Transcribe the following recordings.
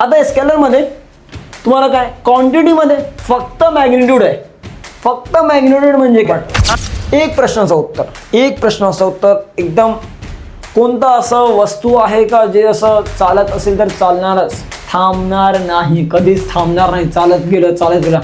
आता स्केलरमध्ये तुम्हाला काय क्वांटिटीमध्ये फक्त मॅग्निट्यूड आहे. फक्त मॅग्निट्यूड म्हणजे काय? एक प्रश्नाचं उत्तर एकदम कोणतं असं वस्तू आहे का जे असं चालत असेल तर चालणारच, थांबणार नाही, कधीच थांबणार नाही, चालत गेलं.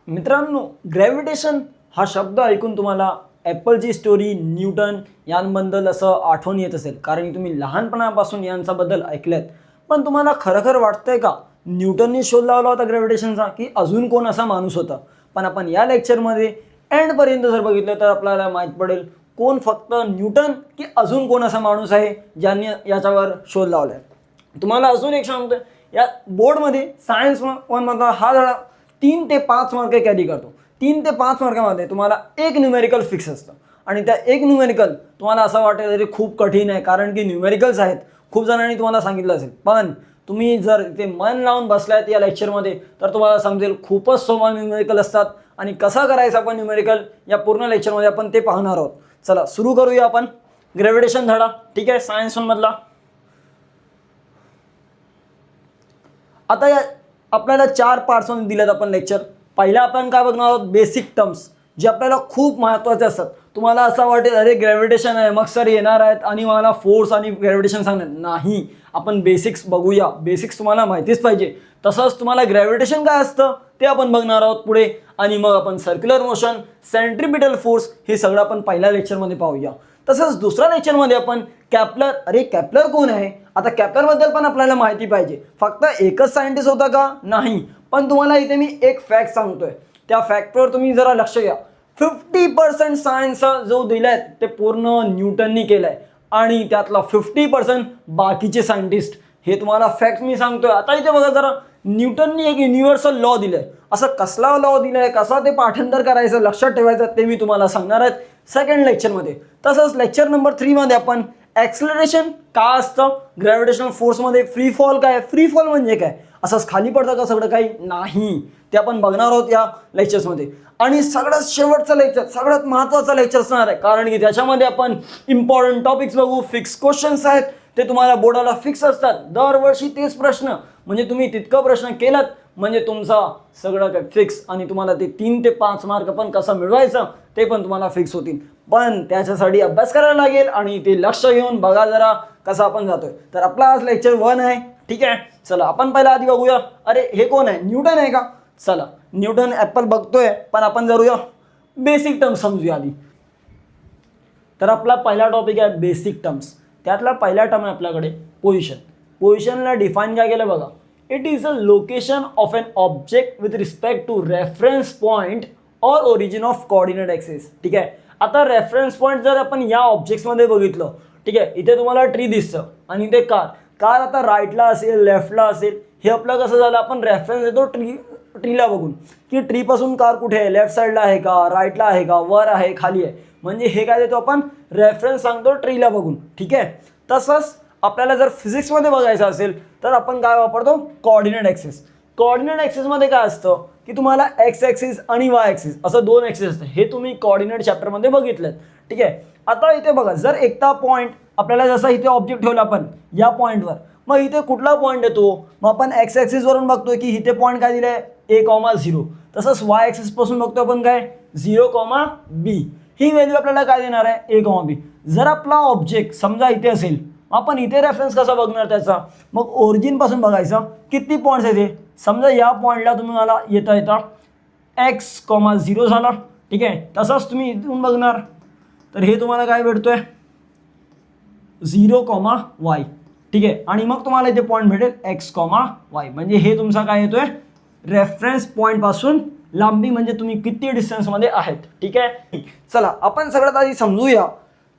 मित्रांनो, ग्रॅव्हिटेशन हा शब्द ऐकून तुम्हाला ॲपलची स्टोरी, न्यूटन यांबद्दल असं आठवण येत असेल, कारण की तुम्ही लहानपणापासून यांच्याबद्दल ऐकल्यात. पण तुम्हाला खरं वाटतंय का न्यूटनने शोध लावला होता ग्रॅव्हिटेशनचा, की अजून कोण असा माणूस होता? पण आपण या लेक्चरमध्ये एंडपर्यंत जर बघितलं तर आपल्याला माहीत पडेल कोण फक्त न्यूटन की अजून कोण असा माणूस आहे ज्यांनी याच्यावर शोध लावला आहे. तुम्हाला अजून एक सांगतो, या बोर्डमध्ये सायन्स 1मधला हा धडा 3 ते 5 मार्क कॅरी करतो. 3 ते 5 मार्कामध्ये तुम्हाला एक न्यूमेरिकल फिक्स असतं आणि त्या एक न्यूमेरिकल तुम्हाला असं वाटेल तरी खूप कठीण आहे, कारण की न्यूमेरिकल्स आहेत. खूप जणांनी तुम्हाला सांगितलं असेल, पण तुम्ही जर ते मन लावून बसलात या लेक्चरमध्ये तर तुम्हाला समजेल खूपच सोपा न्यूमेरिकल असतात आणि कसा करायचा आपण न्यूमेरिकल या पूर्ण लेक्चरमध्ये आपण ते पाहणार आहोत. चला सुरू करूया आपण ग्रॅव्हिटेशन धडा. ठीक आहे, सायन्स 1मधला. आता या आपल्याला 4 पार्ट्समध्ये दिलेत आपण लेक्चर. पहिला आपण काय बघणार आहोत? बेसिक टर्म्स, जे आपल्याला खूप महत्त्वाचे असतात. तुम्हाला असं वाटेल अरे ग्रॅव्हिटेशन आहे, मग सर येणार आहेत आणि मला फोर्स आणि ग्रॅव्हिटेशन सांगणार नाही. आपण बेसिक्स बघूया. बेसिक्स तुम्हाला माहितीच पाहिजे. तसंच तुम्हाला ग्रॅव्हिटेशन काय असतं ते आपण बघणार आहोत पुढे, आणि मग आपण सर्क्युलर मोशन, सेंट्रिपिटल फोर्स हे सगळं आपण पहिल्या लेक्चरमध्ये पाहूया. तसंच दुसऱ्या लेक्चरमध्ये आपण कॅप्लर, अरे कॅप्लर कोण आहे? आता कॅप्लरबद्दल पण आपल्याला माहिती पाहिजे. फक्त एकच सायंटिस्ट होता का? नाही. पण तुम्हाला इथे मी एक फॅक्ट सांगतोय, त्या फॅक्टवर तुम्ही जरा लक्ष द्या. 50% सायन्सचा जो दिलाय ते पूर्ण न्यूटननी केलाय आणि त्यातला 50% बाकीचे सायंटिस्ट. हे तुम्हाला फॅक्ट मी सांगतोय. आता इथे बघा जरा, न्यूटननी एक युनिव्हर्सल लॉ दिलाय. असं कसला लॉ दिलाय, कसा ते पाठांतर करायचं, लक्षात ठेवायचं, ते मी तुम्हाला सांगणार आहे सेकंड लेक्चरमध्ये. तसंच लेक्चर नंबर 3मध्ये आपण ॲक्सलरेशन का असतं, ग्रॅव्हिटेशनल फोर्समध्ये फ्री फॉल काय, फ्री फॉल म्हणजे काय, असंच खाली पडतं का सगळं काही? नाही, ते आपण बघणार आहोत या लेक्चर्समध्ये. आणि सगळ्यात शेवटचं लेक्चर, सगळ्यात महत्त्वाचं लेक्चर असणार आहे, कारण की त्याच्यामध्ये आपण इम्पॉर्टंट टॉपिक्स बघू. फिक्स क्वेश्चन्स आहेत, ते तुम्हाला बोर्डाला फिक्स असतात. दरवर्षी तेच प्रश्न, म्हणजे तुम्ही तितकं प्रश्न केलात म्हणजे तुमचा सगळं काय फिक्स, आणि तुम्हाला ते 3 ते 5 मार्क पण कसं मिळवायचं ते पण तुम्हाला फिक्स होतील. पण त्याच्यासाठी अभ्यास करायला लागेल आणि ते लक्ष घेऊन बघा जरा कसं आपण जातोय. तर आपला आज लेक्चर 1 आहे. ठीक आहे, चला आपण पहिला आधी बघूया. अरे हे कोण आहे? न्यूटन आहे का? चला, न्यूटन ॲपल बघतोय, पण आपण जरूया बेसिक टर्म्स समजूया आधी. तर आपला पहिला टॉपिक आहे बेसिक टर्म्स. त्यातला पहिला टर्म आहे आपल्याकडे पोझिशन. पोझिशनला डिफाईन काय केलं बघा. It is a location of an object with respect to reference point और ओरिजिन ऑफ कोऑर्डिनेट ॲक्सिस. ठीक आहे, आता रेफरन्स पॉईंट जर आपण या ऑब्जेक्ट्समध्ये बघितलं, ठीक आहे, इथे तुम्हाला ट्री दिसतं आणि इथे कार आता राईटला असेल, लेफ्टला असेल. हे आपलं कसं झालं, आपण रेफरन्स देतो ट्रीला बघून की ट्रीपासून कार कुठे आहे, लेफ्ट साईडला आहे का, राईटला आहे का, वर आहे, खाली आहे. म्हणजे हे काय देतो आपण, रेफरन्स सांगतो ट्रीला बघून. ठीक आहे, तसंच आपल्याला जर फिजिक्समध्ये बघायचं असेल तर आपण काय वापरतो, कोऑर्डिनेट ॲक्सिस. कोऑर्डिनेट ॲक्सिसमध्ये काय असतं की तुम्हाला एक्स ॲक्सिस आणि वाय ॲक्सिस असं 2 ॲक्सिस असतं. हे तुम्ही कोऑर्डिनेट चॅप्टरमध्ये बघितलं. ठीक आहे, आता इथे बघा, जर एकटा पॉईंट आपल्याला जसा इथे ऑब्जेक्ट ठेवला आपण या पॉईंटवर, मग इथे कुठला पॉईंट येतो, मग आपण एक्स ॲक्सिसवरून बघतोय की इथे पॉईंट काय दिलं आहे, A,0. तसंच वाय ॲक्सिसपासून बघतो आपण काय 0,B. ही व्हॅल्यू आपल्याला काय देणार आहे, A,B. जर आपला ऑब्जेक्ट समजा इथे असेल, आपण इथे रेफरन्स कसा बघणार त्याचा, मग ओरिजिनपासून बघायचं किती पॉईंट्स येते. समजा या पॉईंटला तुम्हाला येता X,0 झाला. ठीक आहे, तसंच तुम्ही इथून बघणार तर हे तुम्हाला काय भेटतोय 0,Y. ठीक आहे, आणि मग तुम्हाला इथे पॉईंट भेटेल X,Y. म्हणजे हे तुमचा काय येतोय, रेफरन्स पॉईंटपासून लांबी, म्हणजे तुम्ही किती डिस्टन्समध्ये आहेत. ठीक आहे, चला आपण सगळ्यात आधी समजूया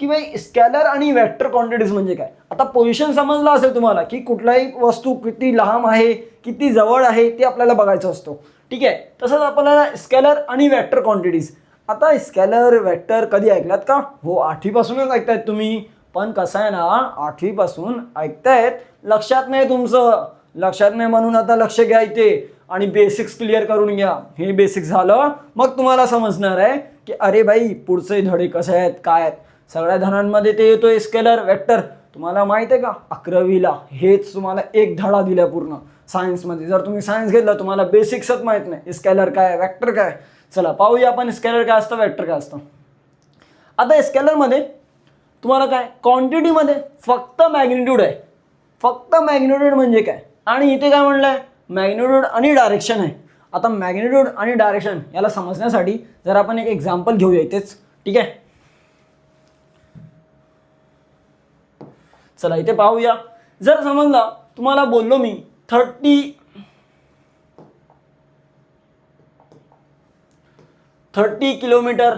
की भाई स्केलर आणि वेक्टर क्वांटिटीज म्हणजे काय. आता पोझिशन समजलं असेल तुम्हाला की कुठलाही वस्तू किती लांब आहे, किती जवळ आहे ते आपल्याला बघायचं असतो. ठीक आहे, तसंच आपल्याला स्केलर आणि वेक्टर क्वांटिटीज. आता स्केलर वेक्टर कधी ऐकलात का? हो, 8वीपासूनच ऐकतायत तुम्ही. पण कसं आहे ना, 8वीपासून ऐकतायत, लक्षात नाही तुमचं. लक्षात नाही म्हणून आता लक्ष घ्या इथे आणि बेसिक्स क्लिअर करून घ्या. हे बेसिक्स झालं मग तुम्हाला समजणार आहे की अरे भाई पुढचे धडे कसे आहेत, काय आहेत. सगळ्या धड्यांमध्ये ते येतोय स्केलर वेक्टर. तुम्हाला माहिती आहे का 11वीला हेच तुम्हाला एक धडा दिला पूर्ण सायन्समध्ये. जर तुम्ही सायन्स घेतलं तुम्हाला बेसिक्सच माहीत नाही, स्केलर काय वेक्टर काय. चला पाहूया आपण स्केलर काय असतं, वेक्टर काय असतं. आता स्केलरमध्ये तुम्हाला काय क्वांटिटीमध्ये फक्त मॅग्निट्यूड आहे. फक्त मॅग्निट्यूड म्हणजे काय, आणि इथे काय म्हणलं आहे मॅग्निट्यूड आणि डायरेक्शन आहे. आता मॅग्निट्यूड आणि डायरेक्शन याला समजण्यासाठी जर आपण एक एक्झाम्पल घेऊया इथेच, ठीक आहे. चला इथे पाहूया. जर समजला तुम्हाला बोललो मी 30 किलोमीटर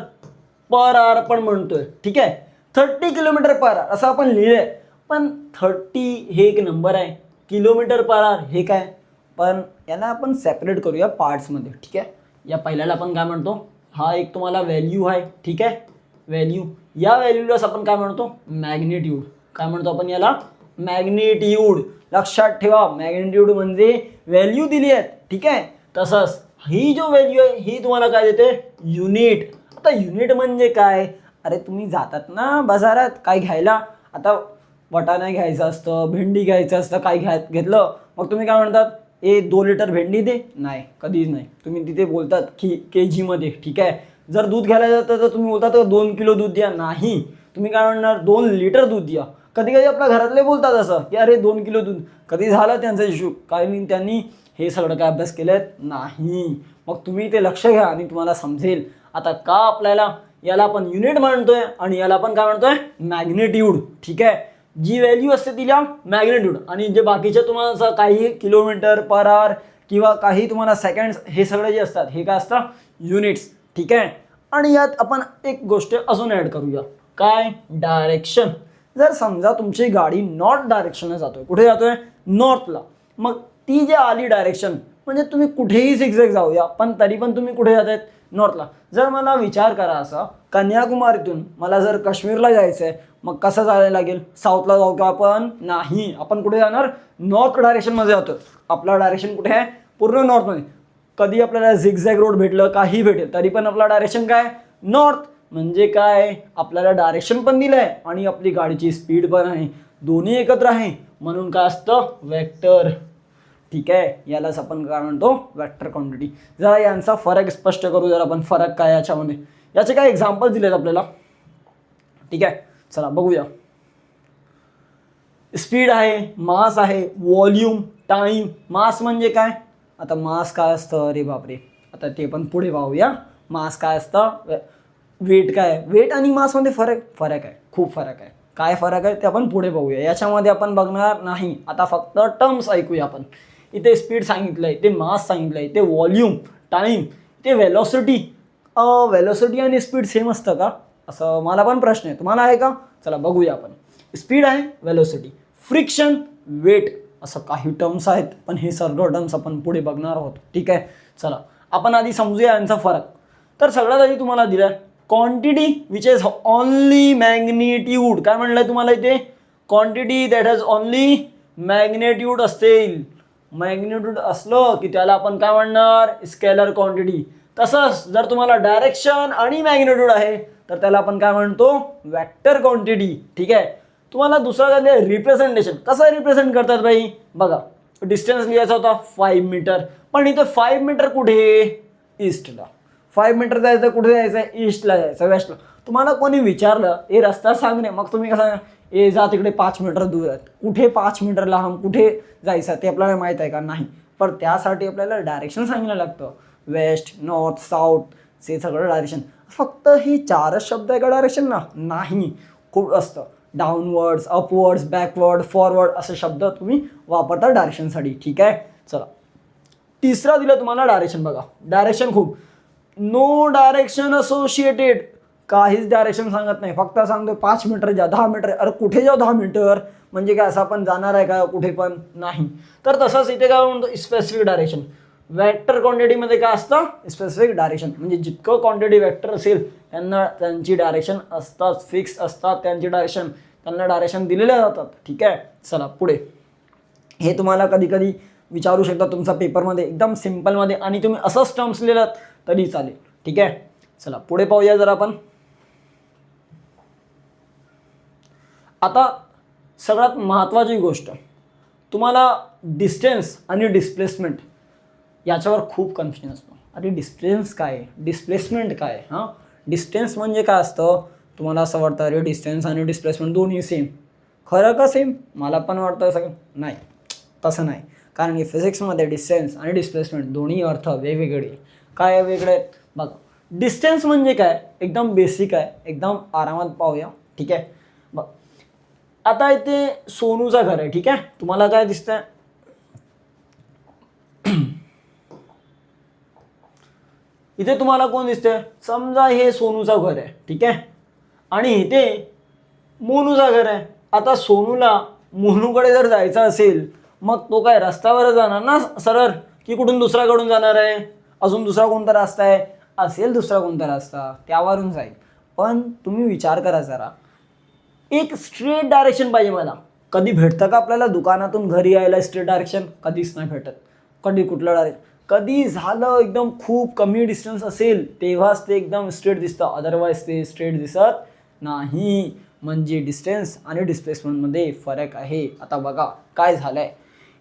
पर आवर आपण म्हणतोय, ठीक आहे. 30 किलोमीटर पर आवर असं आपण लिहिलंय, पण 30 हे एक नंबर आहे, किलोमीटर पर आवर हे काय. पण याला आपण सेपरेट करूया पार्ट्समध्ये, ठीक आहे. या पहिल्याला आपण काय म्हणतो, हा एक तुम्हाला व्हॅल्यू आहे, ठीक आहे. व्हॅल्यू, या व्हॅल्यूलाच आपण काय म्हणतो मॅग्निट्यूड. काय म्हणतो आपण याला मॅग्निट्यूड. लक्षात ठेवा मॅग्निट्यूड म्हणजे व्हॅल्यू दिली आहे, ठीक आहे. तसंच ही जो व्हॅल्यू आहे ही तुम्हाला काय देते युनिट. आता युनिट म्हणजे काय, अरे तुम्ही जातात ना बाजारात काय घ्यायला, आता वाटाणा घ्यायचं असतं, भेंडी घ्यायचं असतं, काय घेतलं मग तुम्ही काय म्हणतात 2 लिटर भेंडी दे, नाही कधीच नाही. तुम्ही तिथे बोलतात की KGमध्ये, ठीक आहे. जर दूध घ्यायला जातं तर तुम्ही बोलतात 2 किलो दूध द्या, नाही. तुम्ही काय म्हणणार 2 लिटर दूध द्या. कधी कधी आपल्या घरातले बोलतात असं की अरे 2 किलो दूध, कधी झालं त्यांचा इश्यू, कारण त्यांनी हे सगळं काय अभ्यास केलेत नाही. मग तुम्ही ते लक्ष घ्या आणि तुम्हाला समजेल आता का आपल्याला याला आपण युनिट म्हणतोय आणि याला आपण काय म्हणतोय मॅग्निट्यूड, ठीक आहे. जी व्हॅल्यू असते तिला मॅग्निट्यूड, आणि जे बाकीचे तुम्हाला काही किलोमीटर पर आवर किंवा काही तुम्हाला सेकंड्स हे सगळे जे असतात हे काय असतं युनिट्स, ठीक आहे. आणि यात आपण एक गोष्ट अजून ॲड करूया, काय डायरेक्शन. जर समजा तुमची गाडी नॉर्थ डायरेक्शनला जातोय, कुठे जातोय नॉर्थला, मग ती जे आली डायरेक्शन म्हणजे तुम्ही कुठेही झिगझॅग जाऊया पण तरी पण तुम्ही कुठे जात आहेत नॉर्थला. जर मला विचार करा असा कन्याकुमारीतून मला जर काश्मीरला जायचं आहे मग कसं जायला लागेल, साऊथला जाऊ का आपण, नाही. आपण कुठे जाणार नॉर्थ डायरेक्शनमध्ये जातो. आपला डायरेक्शन कुठे आहे पूर्ण नॉर्थमध्ये. कधी आपल्याला झिगझॅग रोड भेटलं काही भेटेल तरी पण आपला डायरेक्शन काय नॉर्थ. म्हणजे काय आपल्याला डायरेक्शन पण दिलं आहे आणि आपली गाडीची स्पीड पण आहे, दोन्ही एकत्र आहे, म्हणून काय असतं वेक्टर, ठीक आहे. यालाच आपण काय म्हणतो वेक्टर क्वांटिटी. जरा यांचा फरक स्पष्ट करू, जर आपण फरक काय याच्यामध्ये, याचे काय एक्झाम्पल दिलेत आपल्याला, ठीक आहे. चला बघूया. स्पीड आहे, मास आहे, व्हॉल्यूम, टाइम. मास म्हणजे काय, आता मास काय असतं, अरे बापरे आता ते पण पुढे पाहूया. मास काय असतं, वेट काय, वेट आणि मासमध्ये फरक आहे, खूप फरक आहे. काय फरक आहे ते आपण पुढे पाहूया, याच्यामध्ये आपण बघणार नाही. आता फक्त टर्म्स ऐकूया आपण. इथे स्पीड सांगितलंय, ते मास सांगितलंय, ते व्हॉल्यूम, टाइम, ते वेलोसिटी. वेलोसिटी आणि स्पीड सेम असतं का, असं मला पण प्रश्न आहे, तुम्हाला आहे का. चला बघूया आपण. स्पीड आहे, वेलोसिटी, फ्रिक्शन, वेट, असं काही टर्म्स आहेत, पण हे सर्व टर्म्स आपण पुढे बघणार आहोत, ठीक आहे. चला आपण आधी समजूया यांचा फरक. तर सगळ्यात आधी तुम्हाला दिलं आहे quantity which is only magnitude. काय म्हणलंय तुम्हाला इथे, quantity that has only magnitude असेल. मॅग्निट्यूड असलं की त्याला आपण काय म्हणणार स्केलर क्वांटिटी. तसंच जर तुम्हाला डायरेक्शन आणि मॅग्निट्यूड आहे तर त्याला आपण काय म्हणतो वेक्टर क्वांटिटी, ठीक आहे. तुम्हाला दुसरा काय रिप्रेझेंटेशन, कसं रिप्रेझेंट करतात बाई, बघा डिस्टन्स लिहायचा होता 5 मीटर, पण इथे 5 मीटर कुठे ईस्टला. 5 मीटर जायचं कुठे जायचं, ईस्टला जायचं, वेस्टला. तुम्हाला कोणी विचारलं हे रस्ता सांगणे, मग तुम्ही कसं ए जा तिकडे 5 मीटर दूर आहेत, कुठे 5 मीटर लांब कुठे जायचं ते आपल्याला माहीत आहे का, नाही. पण त्यासाठी आपल्याला डायरेक्शन सांगायला लागतं, वेस्ट, नॉर्थ, साऊथ, हे सगळं डायरेक्शन. फक्त ही 4च शब्द आहे का डायरेक्शन ना, नाही, खूप असतं. डाऊनवर्ड्स, अपवर्ड्स, बॅकवर्ड, फॉरवर्ड असे शब्द तुम्ही वापरता डायरेक्शनसाठी, ठीक आहे. चला तिसरा दिलं तुम्हाला डायरेक्शन. बघा डायरेक्शन खूप, नो डायरेक्शन असोसिएटेड, काहीच डायरेक्शन सांगत नाही, फक्त सांगतो 5 मीटर जा, 10 मीटर, अरे कुठे जाऊ 10 मीटर, म्हणजे काय असं आपण जाणार आहे का कुठे पण, नाही. तर तसंच इथे काय म्हणतो स्पेसिफिक डायरेक्शन. वेक्टर क्वांटिटीमध्ये काय असतं स्पेसिफिक डायरेक्शन, म्हणजे जितकं क्वांटिटी वेक्टर असेल त्यांना त्यांची डायरेक्शन असतात, फिक्स असतात त्यांची डायरेक्शन, त्यांना डायरेक्शन दिलेल्या जातात, ठीक आहे. चला पुढे. हे तुम्हाला कधी कधी विचारू शकता तुमचा पेपरमध्ये एकदम सिम्पलमध्ये, आणि तुम्ही असंच टर्म्स लिहिलात तरी चालेल, ठीक आहे. चला पुढे पाहूया जर आपण. आता सगळ्यात महत्त्वाची गोष्ट, तुम्हाला डिस्टन्स आणि डिस्प्लेसमेंट याच्यावर खूप कन्फ्युजन असतो. अरे डिस्टन्स काय आहे, डिस्प्लेसमेंट काय आहे? हां, डिस्टन्स म्हणजे काय असतं? तुम्हाला असं वाटतं अरे डिस्टन्स आणि डिस्प्लेसमेंट दोन्ही सेम. खरं का सेम? मला पण वाटतं सगळं नाही, तसं नाही. कारण की फिजिक्समध्ये डिस्टन्स आणि डिस्प्लेसमेंट दोन्ही अर्थ वेगवेगळे. काय वेगळे आहेत बघा. डिस्टन्स म्हणजे काय, एकदम बेसिक आहे, एकदम आरामात पाहूया. ठीक आहे बघ, आता इथे सोनूचं घर आहे. ठीक आहे, तुम्हाला काय दिसतंय? इथे तुम्हाला कोण दिसतंय? समजा हे सोनूचं घर आहे. ठीक आहे, आणि इथे मोनूचं घर आहे. आता सोनूला मोनूकडे जर जायचं असेल मग तो काय रस्त्यावर जाणार ना सरळ, की कुठून दुसऱ्याकडून जाणार आहे? अजून दुसरा कोणता रस्ता आहे असेल, दुसरा कोणता रस्ता त्यावरून जाईल. पण तुम्ही विचार करा जरा, एक स्ट्रेट डायरेक्शन पाहिजे मला. कधी भेटतं का आपल्याला दुकानातून घरी यायला स्ट्रेट डायरेक्शन? कधीच नाही भेटत. कधी कुठलं डायरेक्शन कधी झालं एकदम खूप कमी डिस्टन्स असेल तेव्हाच ते एकदम स्ट्रेट दिसतं, अदरवाईज ते स्ट्रेट दिसत नाही. म्हणजे डिस्टन्स आणि डिस्प्लेसमेंटमध्ये फरक आहे. आता बघा काय झालं आहे,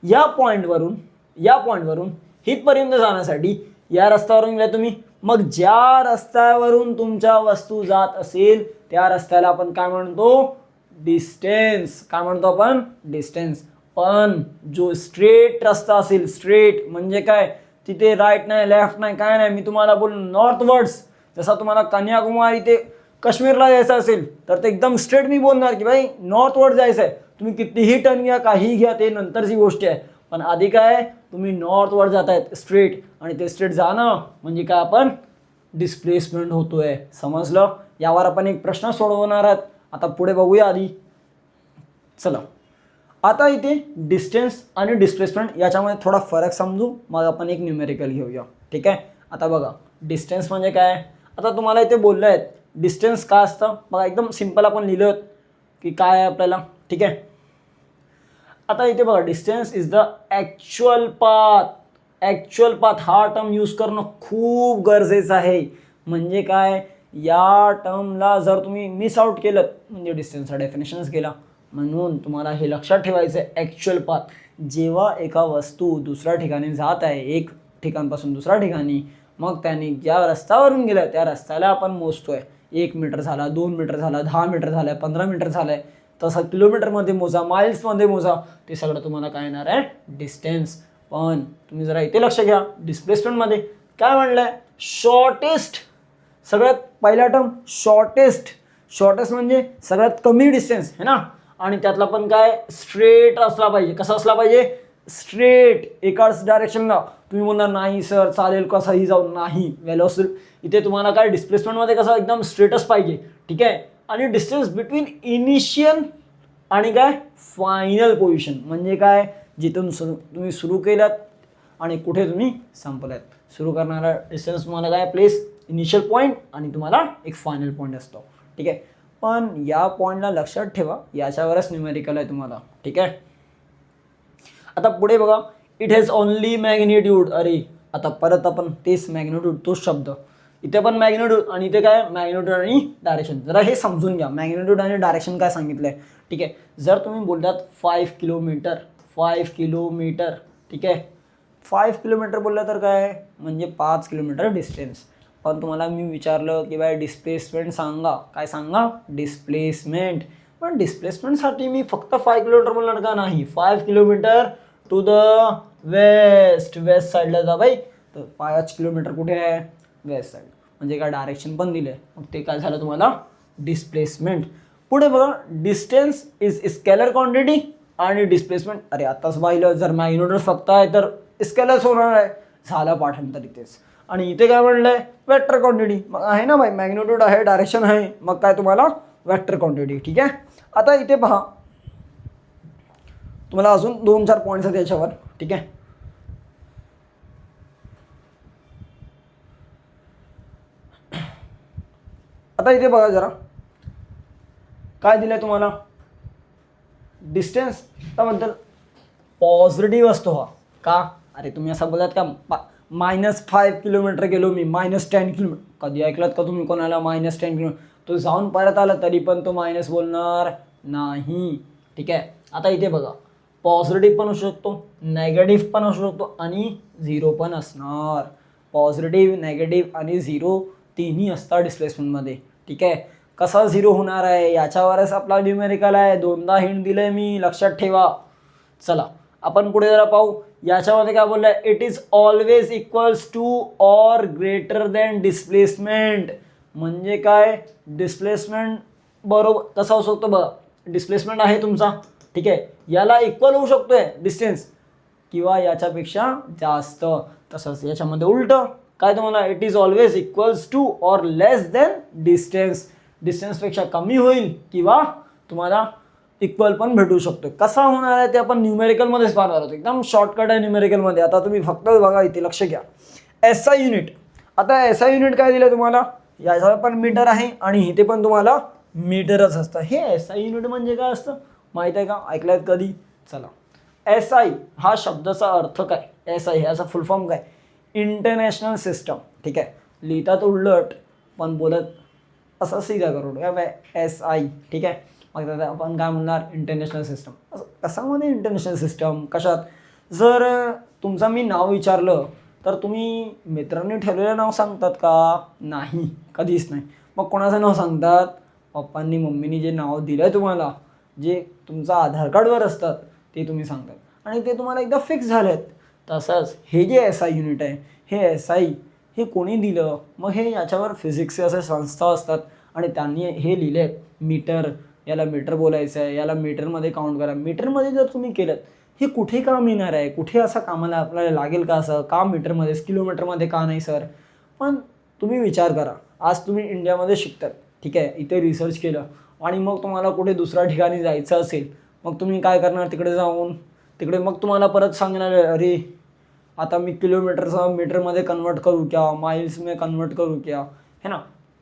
या पॉईंटवरून हितपर्यंत जाण्यासाठी या रस्त्यावरून गेला तुम्ही, मग ज्या रस्त्यावरून तुमच्या वस्तू जात असेल त्या रस्त्याला आपण काय म्हणतो? डिस्टन्स. काय म्हणतो आपण? डिस्टन्स. पण जो स्ट्रेट रस्ता असेल, स्ट्रेट म्हणजे काय, तिथे राईट नाही लेफ्ट नाही काय नाही, मी तुम्हाला बोललो नॉर्थवर्ड्स, जसा तुम्हाला कन्याकुमारी ते काश्मीरला जायचं असेल तर ते एकदम स्ट्रेट मी बोलणार की भाई नॉर्थवर्ड जायचं आहे. तुम्ही कितीही टर्न घ्या, काहीही घ्या, ते नंतरची गोष्ट आहे. पण आधी काय, तुम्ही नॉर्थवर्ड जात आहेत स्ट्रेट, आणि ते स्ट्रेट जाणं म्हणजे काय, आपण डिस्प्लेसमेंट होतोय. समजलं? यावर आपण एक प्रश्न सोडवणार आहात. आता पुढे बघूया आधी. चला, आता इथे डिस्टन्स आणि डिस्प्लेसमेंट याच्यामध्ये थोडा फरक समजू, मग आपण एक न्यूमेरिकल घेऊया. ठीक आहे, आता बघा डिस्टन्स म्हणजे काय. आता तुम्हाला इथे बोललं आहेत डिस्टन्स काय असतं. बघा एकदम सिम्पल आपण लिहिलं की काय आहे आपल्याला. ठीक आहे, आता इथे बघा distance is the actual path. Actual path हा टर्म यूज करणं खूप गरजेचं आहे. म्हणजे काय, या टर्मला जर तुम्ही मिस आउट केलं म्हणजे डिस्टन्सचा डेफिनेशन्स केला. म्हणून तुम्हाला हे लक्षात ठेवायचं आहे, ॲक्च्युअल पाथ. जेव्हा एका वस्तू दुसऱ्या ठिकाणी जात आहे, एक ठिकाणापासून दुसऱ्या ठिकाणी, मग त्याने ज्या रस्त्यावरून गेलं त्या रस्त्याला आपण मोजतोय. 1 मीटर झाला, 2 मीटर झाला, 10 मीटर झालं, 15 मीटर झालं आहे, तसं किलोमीटरमध्ये मोजा, माइल्समध्ये मोजा, ते सगळं तुम्हाला काय येणार आहे? डिस्टन्स. पण तुम्ही जरा इथे लक्ष घ्या, डिस्प्लेसमेंटमध्ये काय म्हणलं आहे? शॉर्टेस्ट. सगळ्यात पहिला टर्म शॉर्टेस्ट. शॉर्टेस्ट म्हणजे सगळ्यात कमी डिस्टन्स है ना, आणि त्यातला पण काय, स्ट्रेट असला पाहिजे. कसा असला पाहिजे? स्ट्रेट, एकाच डायरेक्शनला. तुम्ही बोलणार नाही सर चालेल कसंही जाऊन, नाही व्हॅलोसिटी. इथे तुम्हाला काय डिस्प्लेसमेंटमध्ये कसं एकदम स्ट्रेटच पाहिजे. ठीक आहे, आणि डिस्टन्स बिटवीन इनिशियल आणि काय फायनल पोझिशन म्हणजे काय, जिथून तुम्ही सुरू केलात आणि कुठे तुम्ही संपलात. सुरू करणारा डिस्टन्स तुम्हाला काय, प्लेस इनिशियल पॉईंट, आणि तुम्हाला एक फायनल पॉईंट असतो. ठीक आहे, पण या पॉईंटला लक्षात ठेवा, याच्यावरच न्यूमेरिकल आहे तुम्हाला. ठीक आहे, आता पुढे बघा, इट हॅज ओनली मॅग्निट्यूड. अरे आता परत आपण तेच मॅग्निट्यूड, तोच शब्द इथे पण मॅग्निट्यूड, आणि इथे काय मॅग्निट्यूड आणि डायरेक्शन. जरा हे समजून घ्या, मॅग्निट्यूड आणि डायरेक्शन काय सांगितलं आहे. ठीक आहे, जर तुम्ही बोलतात 5 किलोमीटर, 5 किलोमीटर, ठीक आहे, 5 किलोमीटर बोललं तर काय म्हणजे 5 किलोमीटर डिस्टन्स. पण तुम्हाला मी विचारलं की बाय डिस्प्लेसमेंट सांगा, काय सांगा? डिस्प्लेसमेंट. पण डिस्प्लेसमेंटसाठी मी फक्त 5 किलोमीटर बोलणार का? नाही, 5 kilometre to the west. West साईडला जा बाई. तर 5 किलोमीटर कुठे आहे? West side. म्हणजे काय डायरेक्शन पण दिलं आहे. मग ते काय झालं तुम्हाला? डिस्प्लेसमेंट. पुढे बघा, डिस्टन्स इज स्केलर क्वांटिटी आणि डिस्प्लेसमेंट. अरे आत्ताच पाहिलं, जर मॅग्निट्यूड फक्त आहे तर स्केलरच होणार आहे. झालं पाठांतर इथेच. आणि इथे काय म्हणलं आहे? Vector quantity. मग आहे ना बाई, मॅग्निट्यूड आहे, डायरेक्शन आहे, मग काय तुम्हाला वेक्टर क्वांटिटी. ठीक आहे, आता इथे पहा, तुम्हाला अजून 2-4 पॉईंट्स आहेत याच्यावर. ठीक आहे, आता इथे बघा जरा काय दिलं आहे तुम्हाला. डिस्टन्स त्याबद्दल पॉझिटिव्ह असतो हा. का? अरे तुम्ही असं बोललात का -5 किलोमीटर गेलो मी, -10 किलोमीटर. कधी ऐकलात का तुम्ही कोणाला -10 किलोमीटर? तो जाऊन परत आला तरी पण तो मायनस बोलणार नाही. ठीक आहे. आता इथे बघा, पॉझिटिव्ह पण असू शकतो, नेगेटिव्ह पण असू शकतो आणि 0 पण असणार. पॉझिटिव्ह, नेगेटिव्ह आणि 0 तिन्ही असतात डिस्प्लेसमेंटमध्ये. ठीक आहे. कसा 0 होणार आहे याच्यावरच आपला न्यूमेरिकल आहे. दोनदा हिंट दिलंय मी, लक्षात ठेवा. चला आपण पुढे जरा पाहू. याच्यामध्ये काय बोललंय, it is always equals to or greater than displacement. म्हणजे काय, डिस्प्लेसमेंट बरोबर कसा होऊ शकतो बघा, डिस्प्लेसमेंट आहे तुमचा, ठीक आहे, याला इक्वल होऊ शकतोय डिस्टन्स किंवा याच्यापेक्षा जास्त. तसंच याच्यामध्ये उलट काय तुम्हाला, it is always equals to or less than distance. डिस्टन्सपेक्षा कमी होईल किंवा तुम्हाला इक्वल पण भेटू शकतो. कसा होणार आहे ते आपण न्यूमेरिकलमध्येच पाहणार आहोत. एकदम शॉर्टकट आहे न्यूमेरिकलमध्ये. आता तुम्ही फक्त बघा इथे, लक्ष घ्या. SI unit. आता SI युनिट काय दिलं तुम्हाला, याच्यावर पण मीटर आहे आणि इथे पण तुम्हाला मीटरच असतं. हे SI युनिट म्हणजे काय असतं माहीत आहे का, ऐकलात कधी? चला, SI हा शब्दाचा अर्थ काय, SI ह्याचा फुल फॉर्म काय, इंटरनॅशनल सिस्टम. ठीक आहे, लिहितात उलट पण बोलत असं सीधा करू SI. ठीक आहे, मग आपण काय म्हणणार, इंटरनॅशनल सिस्टम. असं कशामध्ये इंटरनॅशनल सिस्टम, कशात? जर तुमचं मी नाव विचारलं तर तुम्ही मित्रांनी ठेवलेलं नाव सांगतात का? नाही, कधीच नाही. मग कोणाचं नाव सांगतात? पप्पांनी मम्मीनी जे नाव दिलं आहे तुम्हाला, जे तुमचं आधार कार्डवर असतात ते तुम्ही सांगतात आणि ते तुम्हाला एकदा फिक्स झालेत. तसंच हे जे SI युनिट आहे, हे SI हे कोणी दिलं? मग हे याच्यावर फिजिक्सचे असे संस्था असतात आणि त्यांनी हे लिहिले आहेत. मीटर, याला मीटर बोलायचं आहे, याला मीटरमध्ये काउंट करा. मीटरमध्ये जर तुम्ही केलं, हे कुठे काम येणार आहे, कुठे असं कामाला आपल्याला लागेल का, असं का मीटरमध्येच, किलोमीटरमध्ये का नाही सर? पण तुम्ही विचार करा, आज तुम्ही इंडियामध्ये शिकतात, ठीक आहे, इथे रिसर्च केलं आणि मग तुम्हाला कुठे दुसऱ्या ठिकाणी जायचं असेल, मग तुम्ही काय करणार तिकडे जाऊन? तिकडे मग तुम्हाला परत सांगणार, अरे आता मी किलोमीटरचं मीटरमध्ये कन्वर्ट करू क्या, माइल्समध्ये कन्वर्ट करू क्या, है ना?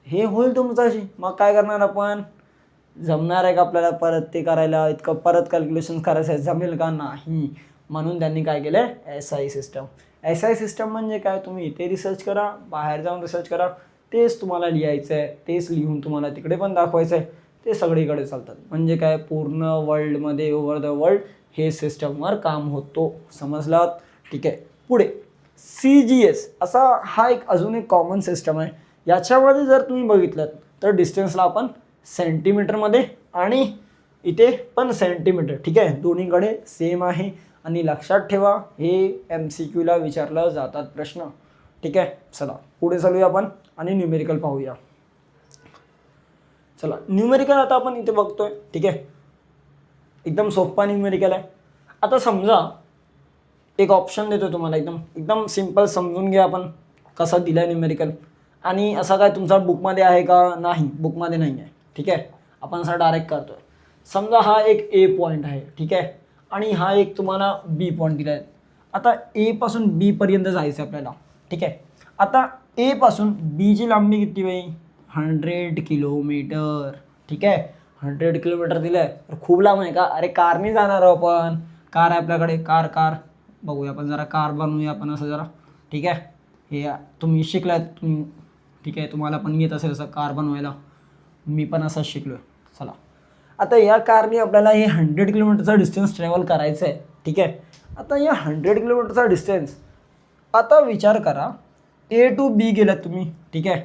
हे होईल तुमच्याशी. मग काय करणार आपण? जमणार आहे का आपल्याला परत ते करायला, इतकं परत कॅल्क्युलेशन करायचं आहे, जमेल का? नाही. म्हणून त्यांनी काय केलं आहे, SI सिस्टम. SI सिस्टम म्हणजे काय, तुम्ही इथे रिसर्च करा, बाहेर जाऊन रिसर्च करा, तेच तुम्हाला लिहायचं आहे, तेच लिहून तुम्हाला तिकडे पण दाखवायचं आहे, ते सगळीकडे चालतात. म्हणजे काय, पूर्ण वर्ल्डमध्ये, ओव्हर द वर्ल्ड हे सिस्टमवर काम होतो. समजलात? ठीक आहे. पुढे CGS असा हा एक अजून एक कॉमन सिस्टम आहे. याच्यामध्ये जर तुम्ही बघितलं तर डिस्टन्सला आपण सेंटीमीटरमध्ये आणि इथे पण सेंटीमीटर. ठीक आहे, दोन्हीकडे सेम आहे. आणि लक्षात ठेवा, हे MCQला विचारलं जातात प्रश्न. ठीक आहे, चला पुढे चालूया आपण आणि न्यूमेरिकल पाहूया. चला, न्यूमेरिकल आता आपण इथे बघतोय. ठीक आहे, एकदम सोपा न्यूमेरिकल आहे. आता समजा एक ऑप्शन देतो तुम्हाला, एकदम सिंपल समजून घ्या आपण कसा दिला आहे न्यूमेरिकल. आणि असा काय तुमचा बुकमध्ये आहे का? नाही, बुकमध्ये नाही आहे. ठीक आहे, आपण असा डायरेक्ट करतो आहे. समजा हा एक A पॉईंट आहे, ठीक आहे, आणि हा एक तुम्हाला B पॉईंट दिला आहे. आता A पासून B पर्यंत जायचं आपल्याला. ठीक आहे, आता A पासून Bची लांबी किती होईल? 100 किलोमीटर. ठीक आहे, 100 किलोमीटर दिलं आहे तर खूप लांब आहे का? अरे कारने जाणार आहोत आपण, कार आहे आपल्याकडे, कार बघूया आपण, जरा कार बनवूया आपण असं जरा. ठीक आहे, हे तुम्ही शिकलात तुम्ही, ठीक आहे, तुम्हाला पण येत असेल असं कार बनवायला, मी पण असंच शिकलो आहे. चला, आता या कारने आपल्याला हे 100 किलोमीटरचा डिस्टन्स ट्रॅव्हल करायचं आहे. ठीक आहे, आता या 100 किलोमीटरचा डिस्टन्स, आता विचार करा A to B गेलात तुम्ही. ठीक आहे,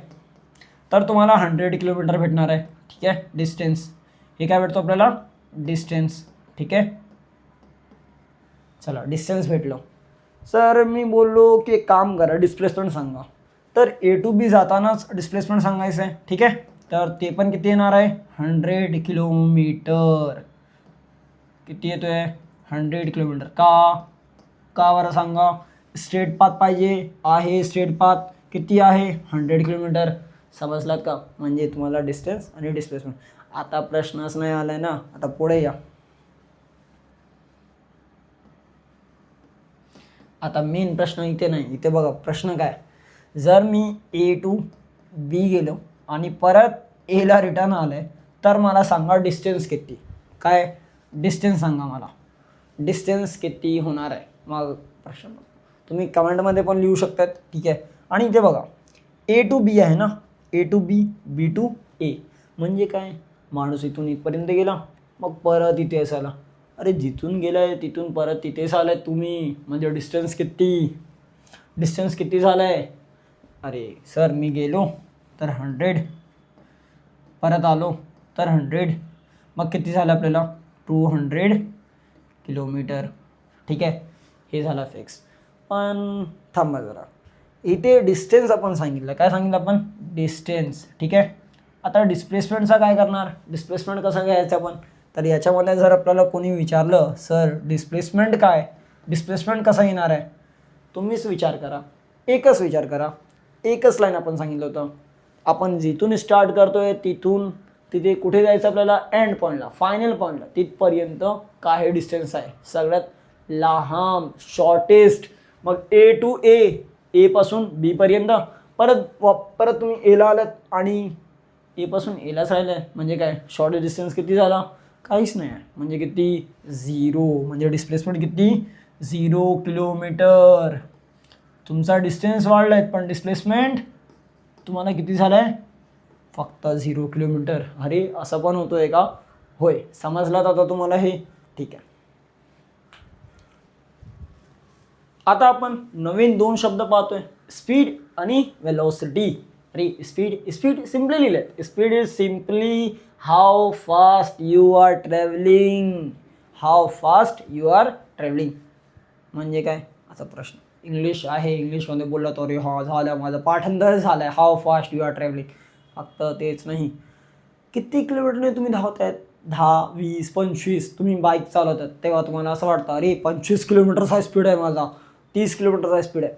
तर तुम्हाला 100 किलोमीटर भेटणार आहे. ठीक आहे, डिस्टन्स हे काय भेटतो आपल्याला? डिस्टन्स. ठीक आहे, चला डिस्टन्स भेटलं. सर मी बोललो की एक काम करा, डिस्प्लेसमेंट सांगा. तर A to B जातानाच डिस्प्लेसमेंट सांगायचं आहे. ठीक आहे, तर ते पण किती येणार आहे? 100 किलोमीटर. किती येतो आहे? 100 किलोमीटर. का बरं सांगा? स्ट्रेट पाथ पाहिजे आहे. स्ट्रेट पाथ किती आहे? 100 किलोमीटर. समजलात का? म्हणजे तुम्हाला डिस्टन्स आणि डिस्प्लेसमेंट. आता प्रश्नच नाही आलाय ना, आता पुढे या. आता मेन प्रश्न इथे नाही, इथे बघा प्रश्न काय. जर मी A to B गेलो आणि परत Aला रिटर्न आलं आहे तर मला सांगा डिस्टन्स किती. काय डिस्टन्स सांगा मला, डिस्टन्स किती होणार आहे. मग प्रश्न तुम्ही कमेंटमध्ये पण लिहू शकतात. ठीक आहे, आणि इथे बघा A to B आहे ना, A to B, B to A म्हणजे काय? माणूस इथून इथपर्यंत गेला, मग परत इथेच आला. अरे जिथून गेलाय तिथून परत तिथेच आलाय तुम्ही, म्हणजे डिस्टन्स किती झालं आहे? अरे सर मी गेलो तर 100, परत आलो तर 100, मग किती झालं आपल्याला? 200 किलोमीटर. ठीक आहे, हे झालं फिक्स. पण थांबा जरा, इथे डिस्टन्स आपण सांगितलं. काय सांगितलं आपण? डिस्टन्स. ठीक आहे, आता डिस्प्लेसमेंटचा काय करणार? डिस्प्लेसमेंट कसं घ्यायचं आपण? तर याच्यामध्ये जर आपल्याला कोणी विचारलं सर डिस्प्लेसमेंट काय, डिस्प्लेसमेंट कसं येणार आहे, तुम्हीच विचार करा, एकच विचार करा. एकच लाईन आपण सांगितलं होतं, आपण जिथून स्टार्ट करतोय तिथून तिथे कुठे जायचं आपल्याला? एंड पॉईंटला, फायनल पॉईंटला. तिथपर्यंत काय डिस्टन्स आहे? सगळ्यात लहान, शॉर्टेस्ट. मग ए टू ए पासून बीपर्यंत. परत तुम्ही एला आलात आणि एपासून एलाच राहिलं आहे, म्हणजे काय? शॉर्टेस्ट डिस्टन्स किती झाला? काहीच नाही आहे. म्हणजे किती? 0. म्हणजे डिस्प्लेसमेंट किती? 0 किलोमीटर. तुमचा डिस्टन्स वाढला आहे पण डिस्प्लेसमेंट तुम्हाला किती झालं आहे? फक्त 0 किलोमीटर. अरे असं पण होतं आहे का? होय. समजलात आता तुम्हाला हे? ठीक आहे. आता आपण नवीन 2 शब्द पाहतोय, स्पीड आणि वेलोसिटी. अरे स्पीड सिम्पली लिहिलेत. Speed is simply how fast you are travelling. म्हणजे काय असा प्रश्न? इंग्लिश आहे, इंग्लिशमध्ये बोलला तर अरे हा झालं, माझं पाठांतर झालं आहे. How fast you are travelling. फक्त तेच नाही, किती किलोमीटरने तुम्ही धावतायत? 10, 20, 25. तुम्ही बाईक चालवतात तेव्हा तुम्हाला असं वाटतं अरे 25 किलोमीटरचा स्पीड आहे माझा, 30 किलोमीटरचा स्पीड आहे,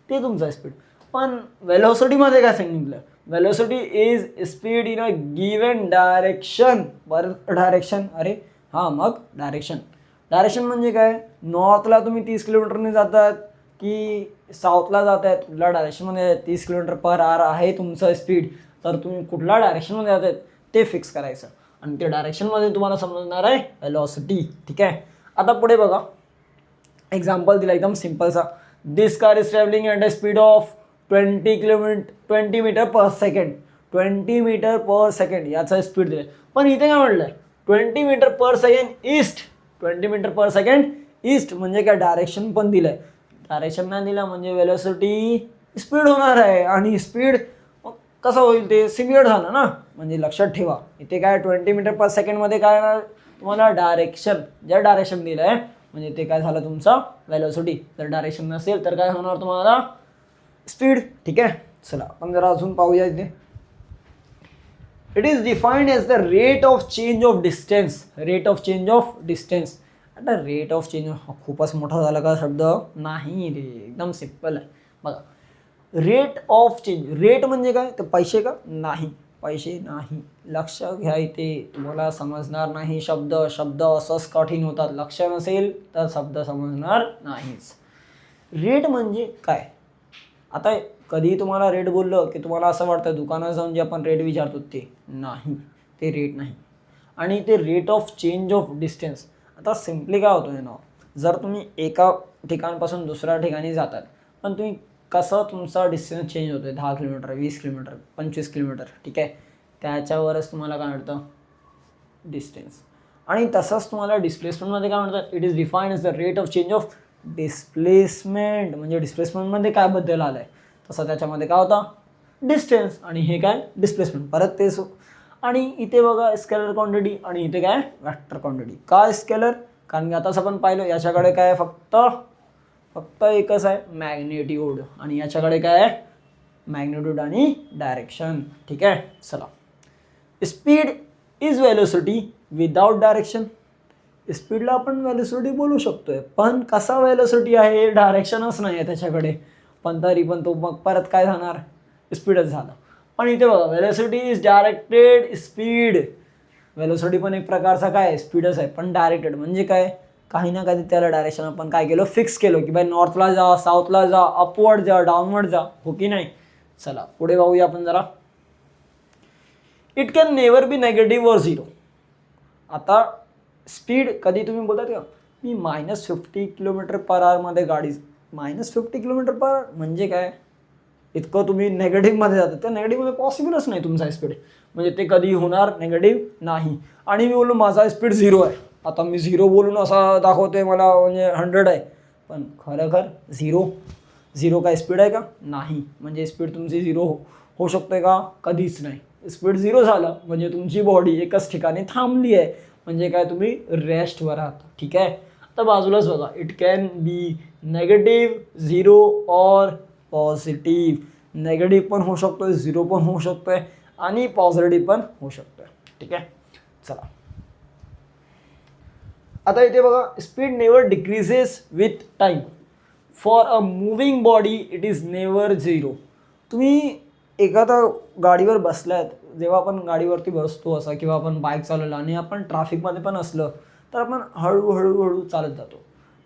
ते तुमचा स्पीड. पण वेलोसिटीमध्ये काय सांगितलं? Velocity is speed in a given direction. बरं, डायरेक्शन. अरे हां, मग डायरेक्शन म्हणजे काय? नॉर्थला तुम्ही 30 किलोमीटरने जातात की साऊथला जात आहेत, कुठल्या डायरेक्शनमध्ये? 30 किलोमीटर पर आवर आहे तुमचं स्पीड, तर तुम्ही कुठल्या डायरेक्शनमध्ये जात आहेत ते फिक्स करायचं, आणि ते डायरेक्शनमध्ये तुम्हाला समजणार आहे वेलोसिटी. ठीक आहे, आता पुढे बघा, एक्झाम्पल दिला एकदम सिम्पलचा. This car is travelling at a speed of 20 metre per second. 20 metre per second याचा स्पीड दिला. पण इथे काय म्हटलं आहे? 20 metre per second east. 20 metre per second east म्हणजे काय? डायरेक्शन पण दिलं आहे. डायरेक्शन नाही दिला म्हणजे वेलोसिटी स्पीड होणार आहे, आणि स्पीड कसं होईल? ते सिम्युलेट झालं ना. म्हणजे लक्षात ठेवा, इथे काय 20 मीटर पर सेकंडमध्ये काय तुम्हाला डायरेक्शन, ज्या डायरेक्शन दिलं आहे म्हणजे ते काय झालं तुमचं? वेलोसिटी. जर डायरेक्शन नसेल तर काय होणार तुम्हाला? स्पीड. ठीक आहे, चला आपण जरा अजून पाहूया इथे. It is defined as the rate of change of distance. आता रेट ऑफ चेंज खूपच मोठा झाला का शब्द? नाही रे, एकदम सिम्पल आहे. बघा, रेट ऑफ चेंज. रेट म्हणजे काय? तर पैसे का? नाही, पैसे नाही. लक्ष घ्या, इथे तुम्हाला समजणार नाही शब्द असंच कठीण होतात. लक्ष नसेल तर शब्द समजणार नाहीच. रेट म्हणजे काय? आता कधी तुम्हाला रेट बोललं की तुम्हाला असं वाटतं दुकानात जाऊन जे आपण रेट विचारतो ते नाही, ते रेट नाही. आणि ते rate of change of distance. आता सिम्पली काय होतं ना, जर तुम्ही एका ठिकाणापासून दुसऱ्या ठिकाणी जातात, पण तुम्ही कसं तुमचा डिस्टन्स चेंज होतो आहे, 10 किलोमीटर, 20 किलोमीटर, 25 किलोमीटर, ठीक आहे, त्याच्यावरच तुम्हाला काय वाटतं? डिस्टन्स. आणि तसंच तुम्हाला डिस्प्लेसमेंटमध्ये काय म्हणतात? It is defined as the rate of change of displacement. म्हणजे डिस्प्लेसमेंटमध्ये काय बदल आला आहे तसं त्याच्यामध्ये काय होता? डिस्टन्स. आणि हे काय? डिस्प्लेसमेंट. परत तेच. आणि इथे बघा स्केलर क्वांटिटी, आणि इथे काय? Vector quantity. काय स्केलर? कारण की आताच आपण पाहिलं याच्याकडे काय फक्त एकच आहे, मॅग्नेट्यूड, आणि याच्याकडे काय आहे? मॅग्नेट्यूड आणि डायरेक्शन. ठीक आहे, चला. Speed is velocity without direction. स्पीडला आपण वेलोसिटी बोलू शकतोय, पण कसा वेलोसिटी आहे? डायरेक्शनच नाही आहे त्याच्याकडे, पण तरी पण तो मग परत काय जाणार? स्पीडच झालं. पण इथे बघा, velocity is directed speed. Velocity पण एक प्रकारचा काय? स्पीडच आहे, पण डायरेक्टेड म्हणजे काय? काही ना काही त्याला डायरेक्शन आपण काय केलं? फिक्स केलं की बाय नॉर्थला जा, साऊथला जा, अपवर्ड जा, डाऊनवर्ड जा, हो की नाही? चला पुढे पाहूया आपण जरा. It can never be negative और 0. आता स्पीड कधी तुम्ही बोलतात का मी -50 किलोमीटर पर आवरमध्ये गाडी, -50 किलोमीटर पर आवर म्हणजे काय? इतकं तुम्ही नेगेटिव्हमध्ये जातात, त्या नेगेटिव्हमध्ये पॉसिबलच नाही तुमचा स्पीड, म्हणजे ते कधी होणार? नेगेटिव्ह नाही. आणि मी बोललो माझा स्पीड 0 आहे. आता मी 0 बोलून असा दाखवतोय मला म्हणजे 100 आहे, पण खरोखर 0 काय स्पीड आहे का? नाही. म्हणजे स्पीड तुमची 0 होऊ शकते का? कधीच नाही. स्पीड 0 झालं म्हणजे तुमची बॉडी एकच ठिकाणी थांबली आहे, म्हणजे काय तुम्ही रेस्टवर आहात. ठीक आहे. आता बाजूलाच बघा, इट कॅन बी नेगेटिव्ह 0 और पॉझिटिव्ह. नेगेटिव्ह पण होऊ शकतोय, 0 पण होऊ शकतोय आणि पॉझिटिव्ह पण होऊ शकतोय. ठीक आहे. चला आता इथे बघा, speed never decreases with time. For a moving body it is never 0. तुम्ही एखादा गाडीवर बसलात, जेव्हा आपण गाडीवरती बसतो असा किंवा आपण बाईक चालवला आणि आपण ट्रॅफिकमध्ये पण असलं तर आपण हळूहळू चालत जातो.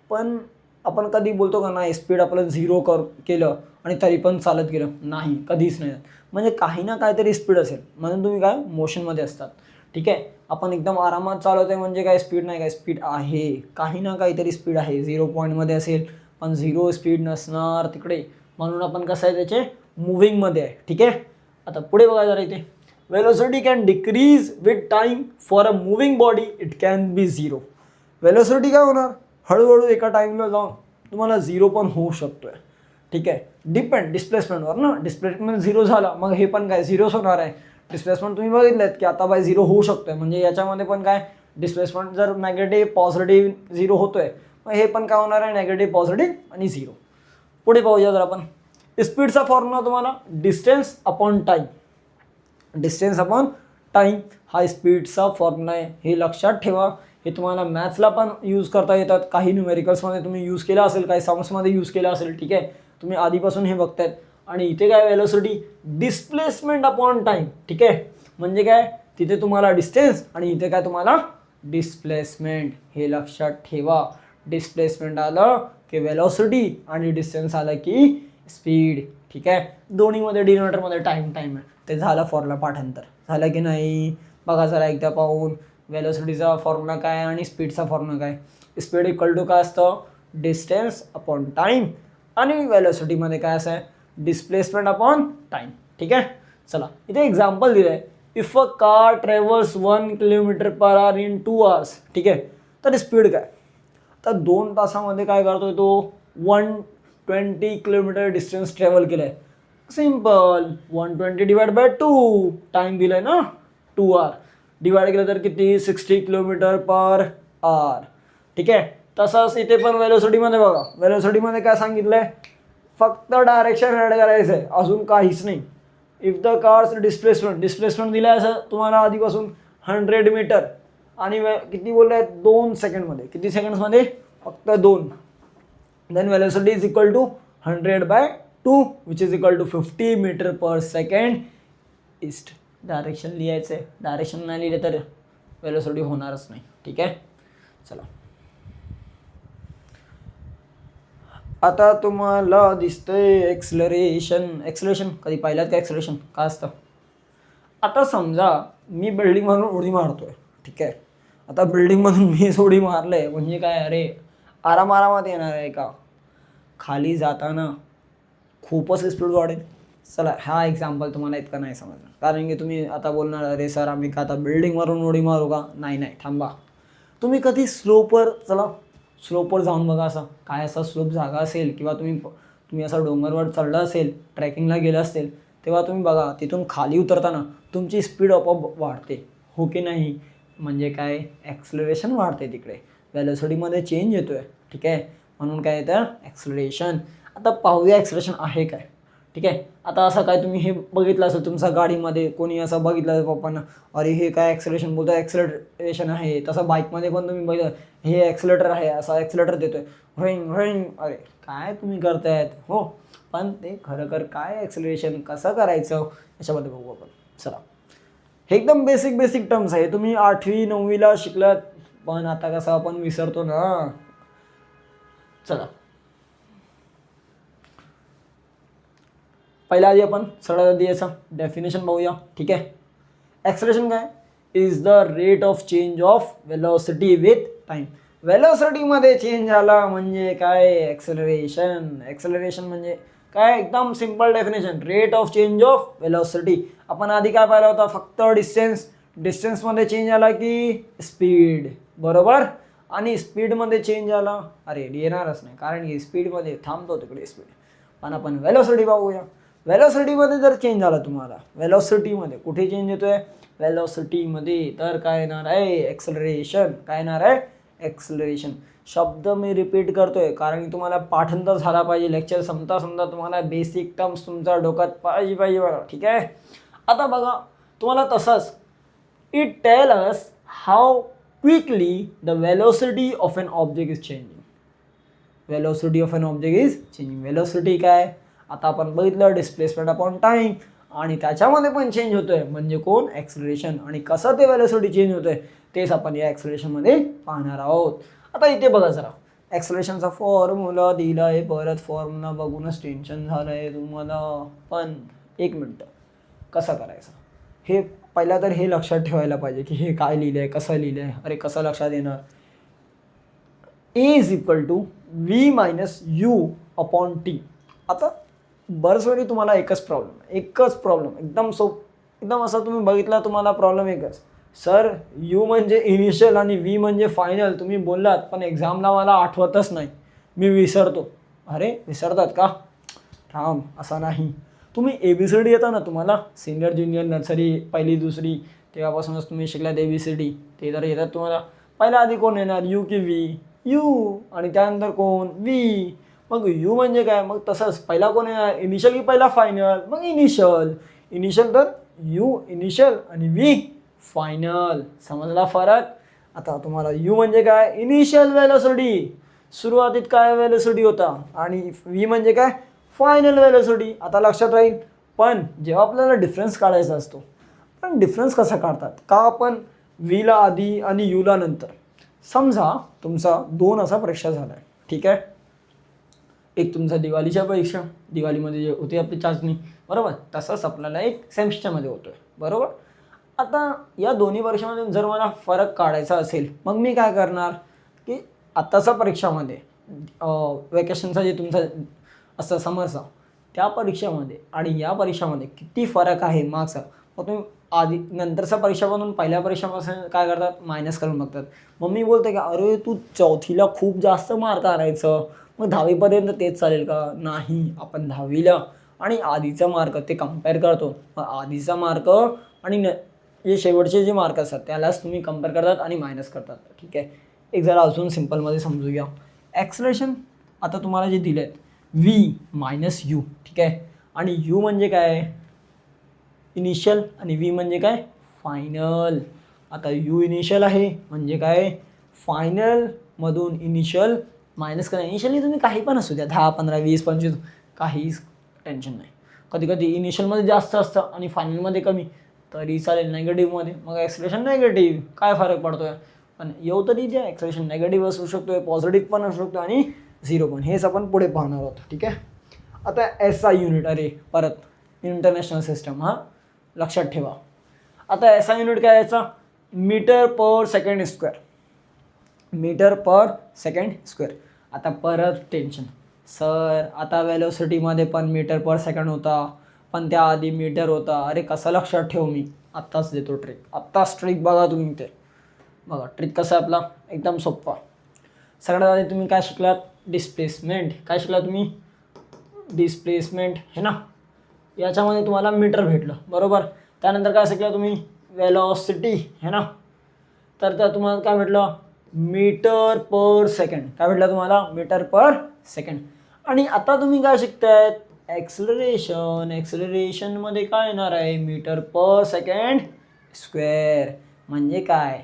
पण आपण कधी बोलतो का नाही स्पीड आपलं 0 केलं आणि तरी पण चालत गेलं? नाही, कधीच नाही. म्हणजे काही ना काहीतरी स्पीड असेल म्हणून तुम्ही काय मोशनमध्ये असतात. ठीक आहे. आपण एकदम आरामात चालवत आहे म्हणजे काय स्पीड नाही, काय स्पीड आहे, काही ना काहीतरी स्पीड आहे. 0 पॉईंटमध्ये असेल पण 0 स्पीड नसणार तिकडे, म्हणून आपण कसं आहे त्याचे मुव्हिंगमध्ये आहे. ठीक आहे. आता पुढे बघा जरा इथे, velocity can decrease with time. For a moving body it can be 0. Velocity काय होणार? हळूहळू एका टाईमला जाऊन तुम्हाला 0 पण होऊ शकतोय. ठीक आहे. डिपेंड डिस्प्लेसमेंटवर ना. डिस्प्लेसमेंट 0 झाला मग हे पण काय 0च होणार आहे. डिस्प्लेसमेंट तुम्ही बघितलेत की आता बाय 0 होऊ शकतोय, म्हणजे याच्यामध्ये पण काय डिस्प्लेसमेंट जर नेगेटिव्ह पॉझिटिव्ह 0 होतोय, मग हे पण काय होणार आहे नेगेटिव्ह पॉझिटिव्ह आणि 0. पुढे पाहूया जर आपण, स्पीडचा फॉर्म्युला तुम्हाला distance upon time. Distance upon time हा स्पीडचा फॉर्म्युला आहे, हे लक्षात ठेवा. हे तुम्हाला मॅथ्सला पण यूज करता येतात, काही न्यूमेरिकल्समध्ये तुम्ही यूज केला असेल, काही सम्समध्ये यूज केला असेल. ठीक आहे. तुम्ही आधीपासून हे बघतायत. आणि इथे काय वेलोसिटी डिस्प्लेसमेंट अपॉन टाईम. ठीक आहे. म्हणजे काय तिथे तुम्हाला डिस्टन्स आणि इथे काय तुम्हाला डिस्प्लेसमेंट, हे लक्षात ठेवा. डिस्प्लेसमेंट आलं की वेलोसिटी आणि डिस्टन्स आलं की स्पीड. ठीक आहे. दोन्हीमध्ये डिनोमिनेटरमध्ये टाईम आहे. ते झालं फॉर्म्युला पाठांतर. झालं की नाही? बघा जरा एकदा पाहून, वेलोसिटीचा फॉर्म्युला काय आणि स्पीडचा फॉर्म्युला काय. स्पीड इक्वल टू काय असतं? Distance upon time. आणि वेलोसिटीमध्ये काय असं आहे? Displacement upon time. ठीक आहे. चला इथे एक्झाम्पल दिलं आहे. If a car travels 1 km/h in 2 hours. ठीक आहे. तर स्पीड काय? तर 2 तासामध्ये काय करतोय तो? 120 किलोमीटर डिस्टन्स ट्रॅव्हल केलं आहे. सिम्पल, 120 डिवाइड बाय 2 टाईम दिलं आहे ना, 2 hour. डिवाइड केलं तर किती? 60 km/h. ठीक आहे. तसंच इथे पण वेलोसिटीमध्ये बघा, वेलोसिटीमध्ये काय सांगितलं आहे? फक्त डायरेक्शन ॲड करायचं आहे, अजून काहीच नाही. इफ द कार्स डिस्प्लेसमेंट दिलं आहे असं तुम्हाला आधीपासून 100 मीटर आणि किती बोललं आहे? 2 सेकंडमध्ये. किती सेकंड्समध्ये? फक्त 2. Then velocity is equal to 100/2 which is equal to 50 metre per second. East direction लिहायचं आहे. डायरेक्शन नाही लिहिलं तर वेलोसिटी होणारच नाही. ठीक आहे. चला आता तुम्हाला दिसतंय एक्सलरेशन. कधी पाहिलात का एक्सलरेशन काय असतं? आता समजा मी बिल्डिंगमधून उडी मारतोय. ठीक आहे. आता बिल्डिंगमधून मी उडी मारलंय म्हणजे काय, अरे आरामात येणार आहे का? खाली जाताना खूपच स्पीड वाढेल. चला हा एक्झाम्पल तुम्हाला इतका नाही समजणार, कारण की तुम्ही आता बोलणार अरे सर आम्ही का आता बिल्डिंगवरून उडी मारू का? नाही, थांबा. तुम्ही कधी स्लोपवर जाऊन बघा. असा काय असा स्लोप जागा असेल किंवा तुम्ही असा डोंगरवर चढला असेल, ट्रॅकिंगला गेला असेल, तेव्हा तुम्ही बघा तिथून खाली उतरताना तुमची स्पीड आपोआप वाढते, हो की नाही? म्हणजे काय? ॲक्सलरेशन वाढते तिकडे, वेलोसिटीमध्ये चेंज येतो आहे. ठीक आहे. म्हणून काय येतं? ॲक्सलरेशन. आता पाहूया ॲक्सलरेशन आहे काय. ठीक आहे. आता असं काय तुम्ही हे बघितलं असेल तुमच्या गाडीमध्ये, कोणी असं बघितलं पप्पांना, अरे हे काय ॲक्सलरेशन बोलतो, ॲक्सलरेशन आहे. तसं बाईकमध्ये पण तुम्ही बघितलं हे ॲक्सलेटर आहे, असा ॲक्सलेटर देतो आहे, व्हाईंग. अरे काय तुम्ही करतायत हो. पण ते खरोखर काय ॲक्सलरेशन कसं करायचं याच्यामध्ये बघू आपण. चला हे एकदम बेसिक टर्म्स आहे, तुम्ही 8वी 9वीला शिकलात, पण आता कसं आपण विसरतो ना. चला पहिला आधी आपण सरळ आधी याचं डेफिनेशन बघूया. ठीक आहे. ॲक्सलरेशन काय? Is the rate of change of velocity with time. वेलोसिटीमध्ये चेंज झाला म्हणजे काय? ॲक्सलरेशन म्हणजे काय? एकदम simple definition, rate of change of velocity. आपण आधी काय पाहिला होता? फक्त डिस्टन्स डिस्टन्समध्ये चेंज आला की स्पीड, बरोबर. आणि स्पीडमध्ये चेंज आला, अरे येणारच नाही कारण की स्पीडमध्ये थांबतो तिकडे स्पीड. पण आपण वेलोसिटी पाहूया. वेलोसिटीमध्ये जर चेंज झाला तुम्हाला, वेलोसिटीमध्ये कुठे चेंज येतोय, वेलोसिटीमध्ये तर काय येणार आहे, एक्सेलरेशन. काय येणार आहे, एक्सेलरेशन. शब्द मी रिपीट करतोय कारण की तुम्हाला पाठांतर झाला पाहिजे. लेक्चर संपता तुम्हाला बेसिक टर्म्स तुमच्या डोक्यात पाहिजे बघा, ठीक आहे. आता बघा तुम्हाला तसंच, it tell us how quickly the velocity of an object is changing. Velocity of an object is changing. Velocity काय, आता आपण बघितलं डिस्प्लेसमेंट अपॉन टाइम, आणि त्याच्यामध्ये पण चेंज होतोय म्हणजे कोण, एक्सेलरेशन. आणि कसं ते वेलोसिटी चेंज होतोय तेच आपण या एक्सेलरेशनमध्ये पाहणार आहोत. आता इथे बघा जरा, एक्सेलरेशनचा फॉर्म्युला दिला आहे, परत फॉर्म्युला बघूनच टेन्शन झालं आहे तुम्हाला. पण एक मिनटं, कसं करायचं हे पहिला तर हे लक्षात ठेवायला पाहिजे की हे काय लिहिलं आहे, कसं लिहिलं आहे. अरे कसं लक्षात येणार, A is equal to V minus u upon t. आता बरंच वेळी तुम्हाला एकच प्रॉब्लेम एकदम असं तुम्ही बघितला, तुम्हाला प्रॉब्लेम एकच, सर यू म्हणजे इनिशियल आणि व्ही म्हणजे फायनल तुम्ही बोललात, पण एक्झामला मला आठवतच नाही, मी विसरतो. अरे विसरतात का, थांब, असं नाही. तुम्ही ABCD येता ना तुम्हाला, सिनियर ज्युनियर नर्सरी पहिली दुसरी तेव्हापासूनच तुम्ही शिकलात ABCD, ते जर येतात तुम्हाला, पहिला आधी कोण येणार, यू की व्ही, यू, आणि त्यानंतर कोण, व्ही. मग यू म्हणजे काय, मग तसंच पहिला कोण येणार, इनिशियल की पहिला फायनल, मग इनिशियल तर यू इनिशियल आणि व्ही फायनल. समजला फरक. आता तुम्हाला यू म्हणजे काय, इनिशियल वेलोसिटी, सुरुवातीत काय वेलोसिटी होता, आणि व्ही म्हणजे काय, फायनल वेलोसिटी. आता लक्षात राहील. पण जेव्हा आपल्याला डिफरन्स काढायचा असतो, पण डिफरन्स कसा काढतात, का आपण व्हीला आधी आणि यूला नंतर. समजा तुमचा 2 असा परीक्षा झाला आहे, ठीक आहे. एक तुमचा दिवाळीच्या परीक्षा, दिवाळीमध्ये जे होते आपली चाचणी, बरोबर, तसंच आपल्याला एक सेमिस्टरमध्ये होतो आहे, बरोबर. आता या दोन्ही परीक्षामध्ये जर मला फरक काढायचा असेल, मग मी काय करणार की आत्ताचा परीक्षामध्ये वेकेशनचा जे तुमचा असं समरचा, त्या परीक्षेमध्ये आणि या परीक्षामध्ये किती फरक आहे मार्क्सचा, मग तुम्ही आधी नंतरचा परीक्षापासून पहिल्या परीक्षापासून काय करतात, मायनस करून बघतात. मग मी बोलते की अरे तू चौथीला खूप जास्त मार्क आणायचं, मग 10वीपर्यंत तेच चालेल का, नाही. आपण 10वीला आणि आधीचा मार्क ते कम्पेअर करतो. मग आधीचा मार्क आणि जे शेवटचे जे मार्क असतात त्यालाच तुम्ही कम्पेअर करतात आणि मायनस करतात, ठीक आहे. एक जरा अजून सिम्पलमध्ये समजूया. एक्सेलरेशन आता तुम्हाला जे दिले आहेत, व्ही मायनस यू, ठीक आहे. आणि यू म्हणजे काय, इनिशियल, आणि व्ही म्हणजे काय, फायनल. आता यू इनिशियल आहे म्हणजे काय, फायनलमधून इनिशियल मायनस करा. इनिशियली तुम्ही काही पण असू द्या, 10, 15, 20, 25, काहीच टेन्शन नाही. कधी कधी इनिशियलमध्ये जास्त असतं आणि फायनलमध्ये कमी, तरी चालेल नेगेटिव्हमध्ये. मग एक्सेलरेशन नेगेटिव्ह, काय फरक पडतोय, पण येऊ तरी जे एक्सेलरेशन नेगेटिव्ह असू शकतो, पॉझिटिव्ह पण असू शकतो आणि 0 पण. हेच आपण पुढे पाहणार आहोत, ठीक आहे. आता SI युनिट, अरे परत इंटरनॅशनल सिस्टम, हां लक्षात ठेवा. आता SI युनिट काय याचा, metre per second square, metre per second square. आता परत टेन्शन, सर आता वेलोसिटीमध्ये पण मीटर पर सेकंड होता, पण त्याआधी मीटर होता. अरे कसं लक्षात ठेवू मी, आत्ताच देतो ट्रिक, आत्ताच ट्रिक बघा तुम्ही. ते बघा ट्रिक कसा आपला, एकदम सोप्पा. सगळ्यात आधी तुम्ही काय शिकलात, डिस्प्लेसमेंट. काय शिकला तुम्ही, डिस्प्लेसमेंट, हे ना. याच्यामध्ये तुम्हाला मीटर भेटलं, बरोबर. त्यानंतर काय शिकला तुम्ही, वेलॉसिटी, हे ना. तर त्या तुम्हाला काय भेटलं, मीटर पर सेकंड. काय भेटलं तुम्हाला, मीटर पर सेकंड. आणि आता तुम्ही काय शिकतायत, एक्सेलरेशन. एक्सेलरेशनमध्ये काय येणार आहे, मीटर पर सेकंड स्क्वेअर. म्हणजे काय,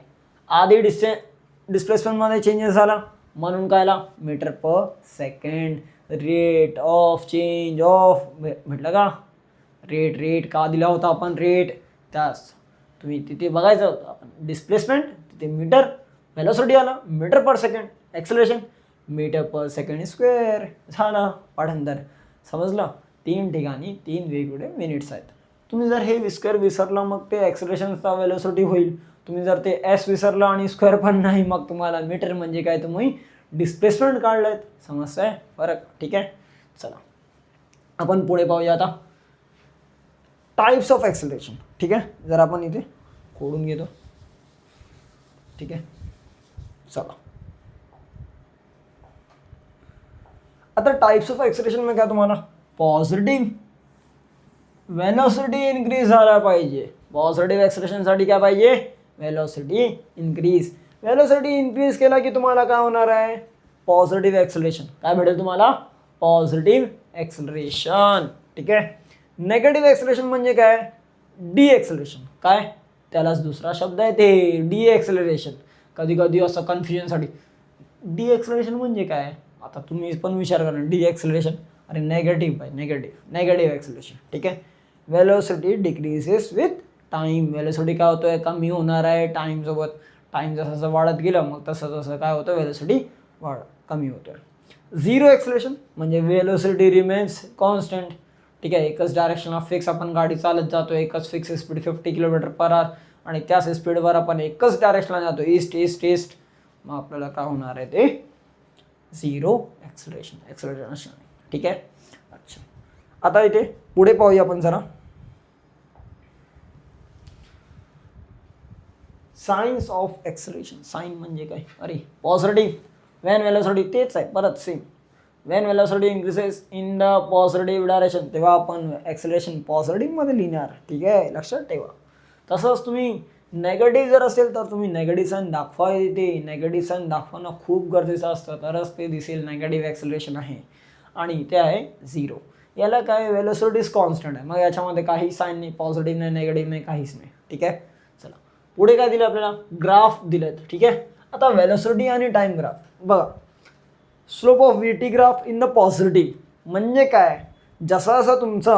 आधी डिस्प्लेसमेंटमध्ये चेंजेस झाला म्हणून काय आला, metre per second. Rate of change of भेटलं का, रेट का दिला होता आपण, रेट. त्यास तुम्ही तिथे बघायचं होतं आपण, डिस्प्लेसमेंट तिथे मीटर, वेलोसिटी आला metre per second, acceleration metre per second square. झालं पाठांतर, समजलं. 3 ठिकाणी 3 वेगवेगळे मिनिट्स आहेत. तुम्ही जर हे स्क्वेअर विसरलं मग ते एक्सेलरेशनचा वेलोसिटी होईल. तुम्ही जर ते S विसरलं आणि स्क्वेअर पण नाही, मग तुम्हाला मीटर म्हणजे काय तुम्ही डिस्प्लेसमेंट काढलं आहेत. समजतंय फरक, ठीक आहे. चला आपण पुढे पाहूया आता, टाइप्स ऑफ एक्सेलरेशन, ठीक आहे. जर आपण इथे खोडून घेतो, ठीक आहे. चला आता टाइप्स ऑफ एक्सेलरेशन में क्या तुम्हाला पॉझिटिव्ह वेलोसिटी इन्क्रीज झाला पाहिजे. पॉझिटिव्ह एक्सेलरेशनसाठी काय पाहिजे वेलोसिटी इन्क्रीज. वेलोसिटी इन्क्रीज केला की तुम्हाला काय होणार आहे पॉझिटिव्ह एक्सेलरेशन. काय भेटेल तुम्हाला पॉझिटिव्ह एक्सेलरेशन, ठीक आहे. नेगेटिव्ह एक्सेलरेशन म्हणजे काय डी एक्सेलरेशन. काय त्यालाच दुसरा शब्द आहे ते डी एक्सेलरेशन. कधी कधी असं कन्फ्युजनसाठी डी एक्सेलरेशन म्हणजे काय आता तुम्ही पण विचार करा डी एक्सेलरेशन अरे नेगेटिव्ह आहे नेगेटिव्ह एक्सेलरेशन, ठीक आहे. Velocity decreases with time. Velocity काय होतोय कमी होणार आहे टाईमसोबत. टाईम जसं जसं वाढत गेलं मग तसं तसं काय होतं वेलोसिटी कमी होतोय. झिरो एक्सेलरेशन म्हणजे वेलोसिटी रिमेन्स कॉन्स्टंट, ठीक आहे. एकच डायरेक्शनला फिक्स आपण गाडी चालत जातो, एकच फिक्स स्पीड 50 km/h आणि त्याच स्पीडवर आपण एकच डायरेक्शनला जातो ईस्ट ईस्ट ईस्ट. मग आपल्याला काय होणार आहे ते झिरो एक्सेलरेशन, ठीक आहे. अच्छा आता इथे पुढे पाहूया आपण जरा सायन्स ऑफ एक्सेलरेशन. साइन म्हणजे काय अरे पॉझिटिव्ह व्हेन वेलोसिटी तेच आहे परत same. When velocity increases in the positive direction तेव्हा आपण एक्सेलरेशन पॉझिटिव्हमध्ये लिहिणार, ठीक आहे लक्षात ठेवा. तसंच तुम्ही नेगेटिव्ह जर असेल तर तुम्ही नेगेटिव्ह साईन दाखवा. येते नेगेटिव्ह साईन दाखवणं खूप गरजेचं असतं तरच ते दिसेल नेगेटिव्ह एक्सेलरेशन आहे आणि ते आहे झिरो. याला काय वेलोसिटीज कॉन्स्टंट आहे. मग याच्यामध्ये काही साईन नाही पॉझिटिव्ह नाही नेगेटिव्ह नाही काहीच नाही, ठीक आहे. चला पुढे काय दिलं आपल्याला ग्राफ दिलेत, ठीक आहे. आता वेलोसिटी आणि टाइम ग्राफ बघा. Slope of V T graph in the positive म्हणजे काय जसा जसा तुमचा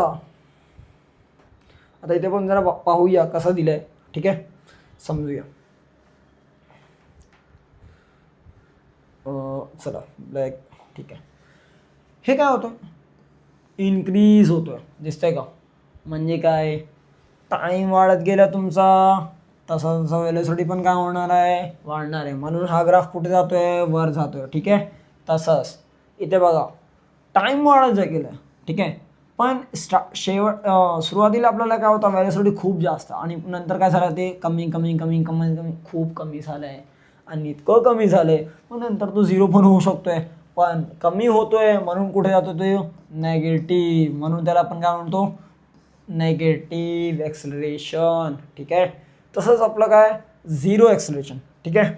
आता इथे पण जरा पाहूया कसं दिलंय, ठीक आहे समजूया. चला ब्लॅक, ठीक आहे. हे काय होतं इन्क्रीज होतोय दिसतंय का म्हणजे काय टाईम वाढत गेला तुमचा तसं तसं वेलोसिटी पण काय होणार आहे वाढणार आहे. म्हणून हा ग्राफ कुठे जातोय वर जातोय, ठीक आहे. तसंच इथे बघा टाईम वाढत गेलं, ठीक आहे. पण सुरुवातीला आपल्याला काय होतं वेलोसिटी खूप जास्त आणि नंतर काय झालं ते कमी कमी कमी कमी कमी खूप कमी झालं आहे आणि इतकं कमी झालं आहे मग नंतर तो झिरो पण होऊ शकतोय. पण कमी होतोय म्हणून कुठे जातो तो नेगेटिव्ह. म्हणून त्याला आपण काय म्हणतो नेगेटिव्ह एक्सेलरेशन, ठीक आहे. तसंच आपलं काय झिरो एक्सेलरेशन, ठीक आहे.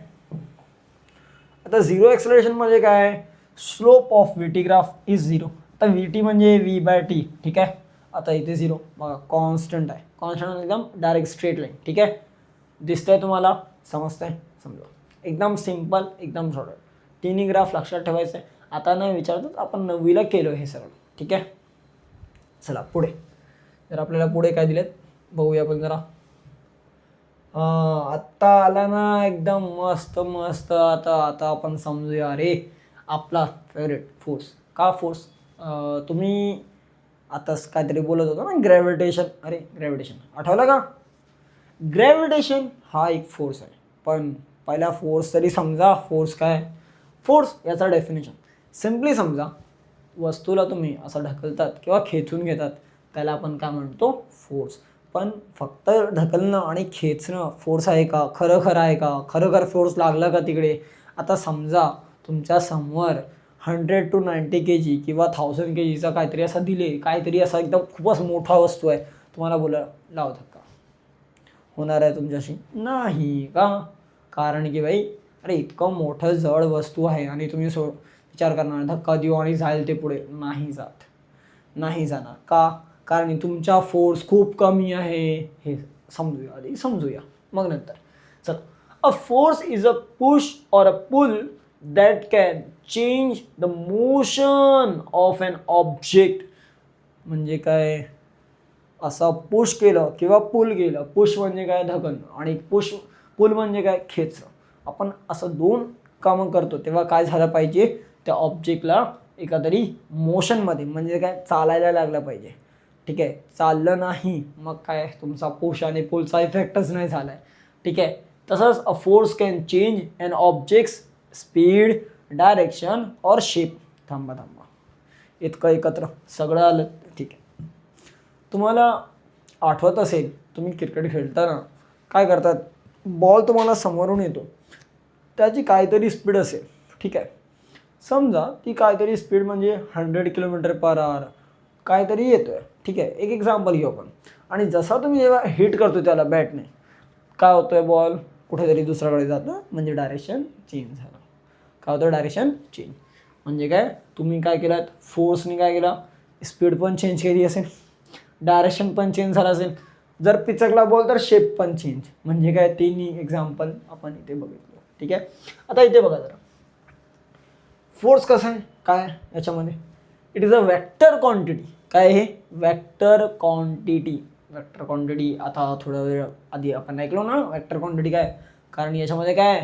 आता झिरो एक्सेलरेशन म्हणजे काय slope of V T graph is zero. आता व्ही टी म्हणजे V/T, ठीक आहे. आता इथे झिरो बघा कॉन्स्टंट आहे. कॉन्स्टंट एकदम डायरेक्ट स्ट्रेट लाईन, ठीक आहे. दिसतंय तुम्हाला समजतंय समजा एकदम सिम्पल एकदम छोटं. तिन्ही ग्राफ लक्षात ठेवायचं आहे. आता नाही विचारतात आपण 9वीला केलं हे सगळं, ठीक आहे. चला पुढे जर आपल्याला पुढे काय दिलेत बघूया आपण जरा. आत्ता आला ना एकदम मस्त मस्त. आता आता आपण समजूया अरे आपला फेवरेट फोर्स का फोर्स तुम्ही आताच काहीतरी बोलत होता ना ग्रॅव्हिटेशन. अरे ग्रॅव्हिटेशन आठवलं का ग्रॅव्हिटेशन हा एक फोर्स आहे. पण पहिला फोर्स तरी समजा फोर्स काय फोर्स याचा डेफिनेशन सिम्पली समजा वस्तूला तुम्ही असं ढकलतात किंवा खेचून घेतात त्याला आपण काय म्हणतो फोर्स. पण फक्त ढकलणं आणि खेचणं फोर्स आहे का खरं आहे का खरं फोर्स लागला का तिकडे. आता समजा तुमच्या समोर 100 to 90 kg किंवा 1000 kgचा काहीतरी असं दिले काहीतरी असा एकदम खूपच मोठा वस्तू आहे तुम्हाला बोला लाव धक्का होणार आहे तुमच्याशी नाही का. कारण की भाई अरे इतकं मोठं जड वस्तू आहे आणि तुम्ही विचार करणार धक्का देऊ आणि जाईल ते पुढे नाही जाणार का कारण तुमचा फोर्स खूप कमी आहे. हे समजूया आधी समजूया मग नंतर. चल a force is a push or a pull that can change the motion of an object. म्हणजे काय असं पुश केलं किंवा पुल केलं. पुश म्हणजे काय ढकलणं आणि पुल म्हणजे काय खेचणं. आपण असं दोन कामं करतो तेव्हा काय झालं पाहिजे त्या ऑब्जेक्टला एखादरी मोशनमध्ये म्हणजे काय चालायला लागलं पाहिजे, ठीक आहे. चाललं नाही मग काय तुमचा पुश आणि पुलचा इफेक्टच नाही झाला आहे, ठीक आहे. तसंच a force can change an object's speed direction और शेप. थांबा इतकं एकत्र सगळं आलं, ठीक आहे. तुम्हाला आठवत असेल तुम्ही क्रिकेट खेळताना काय करतात, बॉल तुम्हाला समोरून येतो, त्याची काहीतरी स्पीड असेल, ठीक आहे, समजा ती काहीतरी स्पीड म्हणजे 100 km/h काहीतरी येतो आहे, ठीक आहे, एक एक्झाम्पल घेऊ आपण. आणि जसा तुम्ही जेव्हा हिट करतो त्याला बॅटने, काय होतं आहे, बॉल कुठेतरी दुसऱ्याकडे जातं, म्हणजे डायरेक्शन चेंज झालं. काय होतं, डायरेक्शन चेंज. म्हणजे काय, तुम्ही काय केलात, फोर्सने काय केला, स्पीड पण चेंज केली असेल, डायरेक्शन पण चेंज झालं असेल, जर पिचकला बॉल तर शेप पण चेंज. म्हणजे काय, तिन्ही एक्झाम्पल आपण इथे बघितलं, ठीक आहे. आता इथे बघा जरा, फोर्स कसं आहे, काय याच्यामध्ये, it is a vector quantity. काय हे, वेक्टर क्वांटिटी. वेक्टर क्वांटिटी आता थोडा वेळ आधी आपण ऐकलो ना वेक्टर क्वांटिटी काय, कारण याच्यामध्ये काय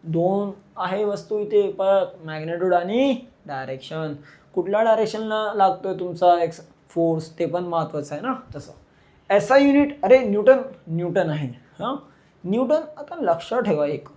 दोन आहे वस्तू इथे, परत मॅग्नेट्यूड आणि डायरेक्शन. कुठल्या डायरेक्शनला लागतोय तुमचा फोर्स ते पण महत्त्वाचं आहे ना. तसं एस आय युनिट, अरे न्यूटन, न्यूटन आहे हां. न्यूटन, आता लक्षात ठेवा एक,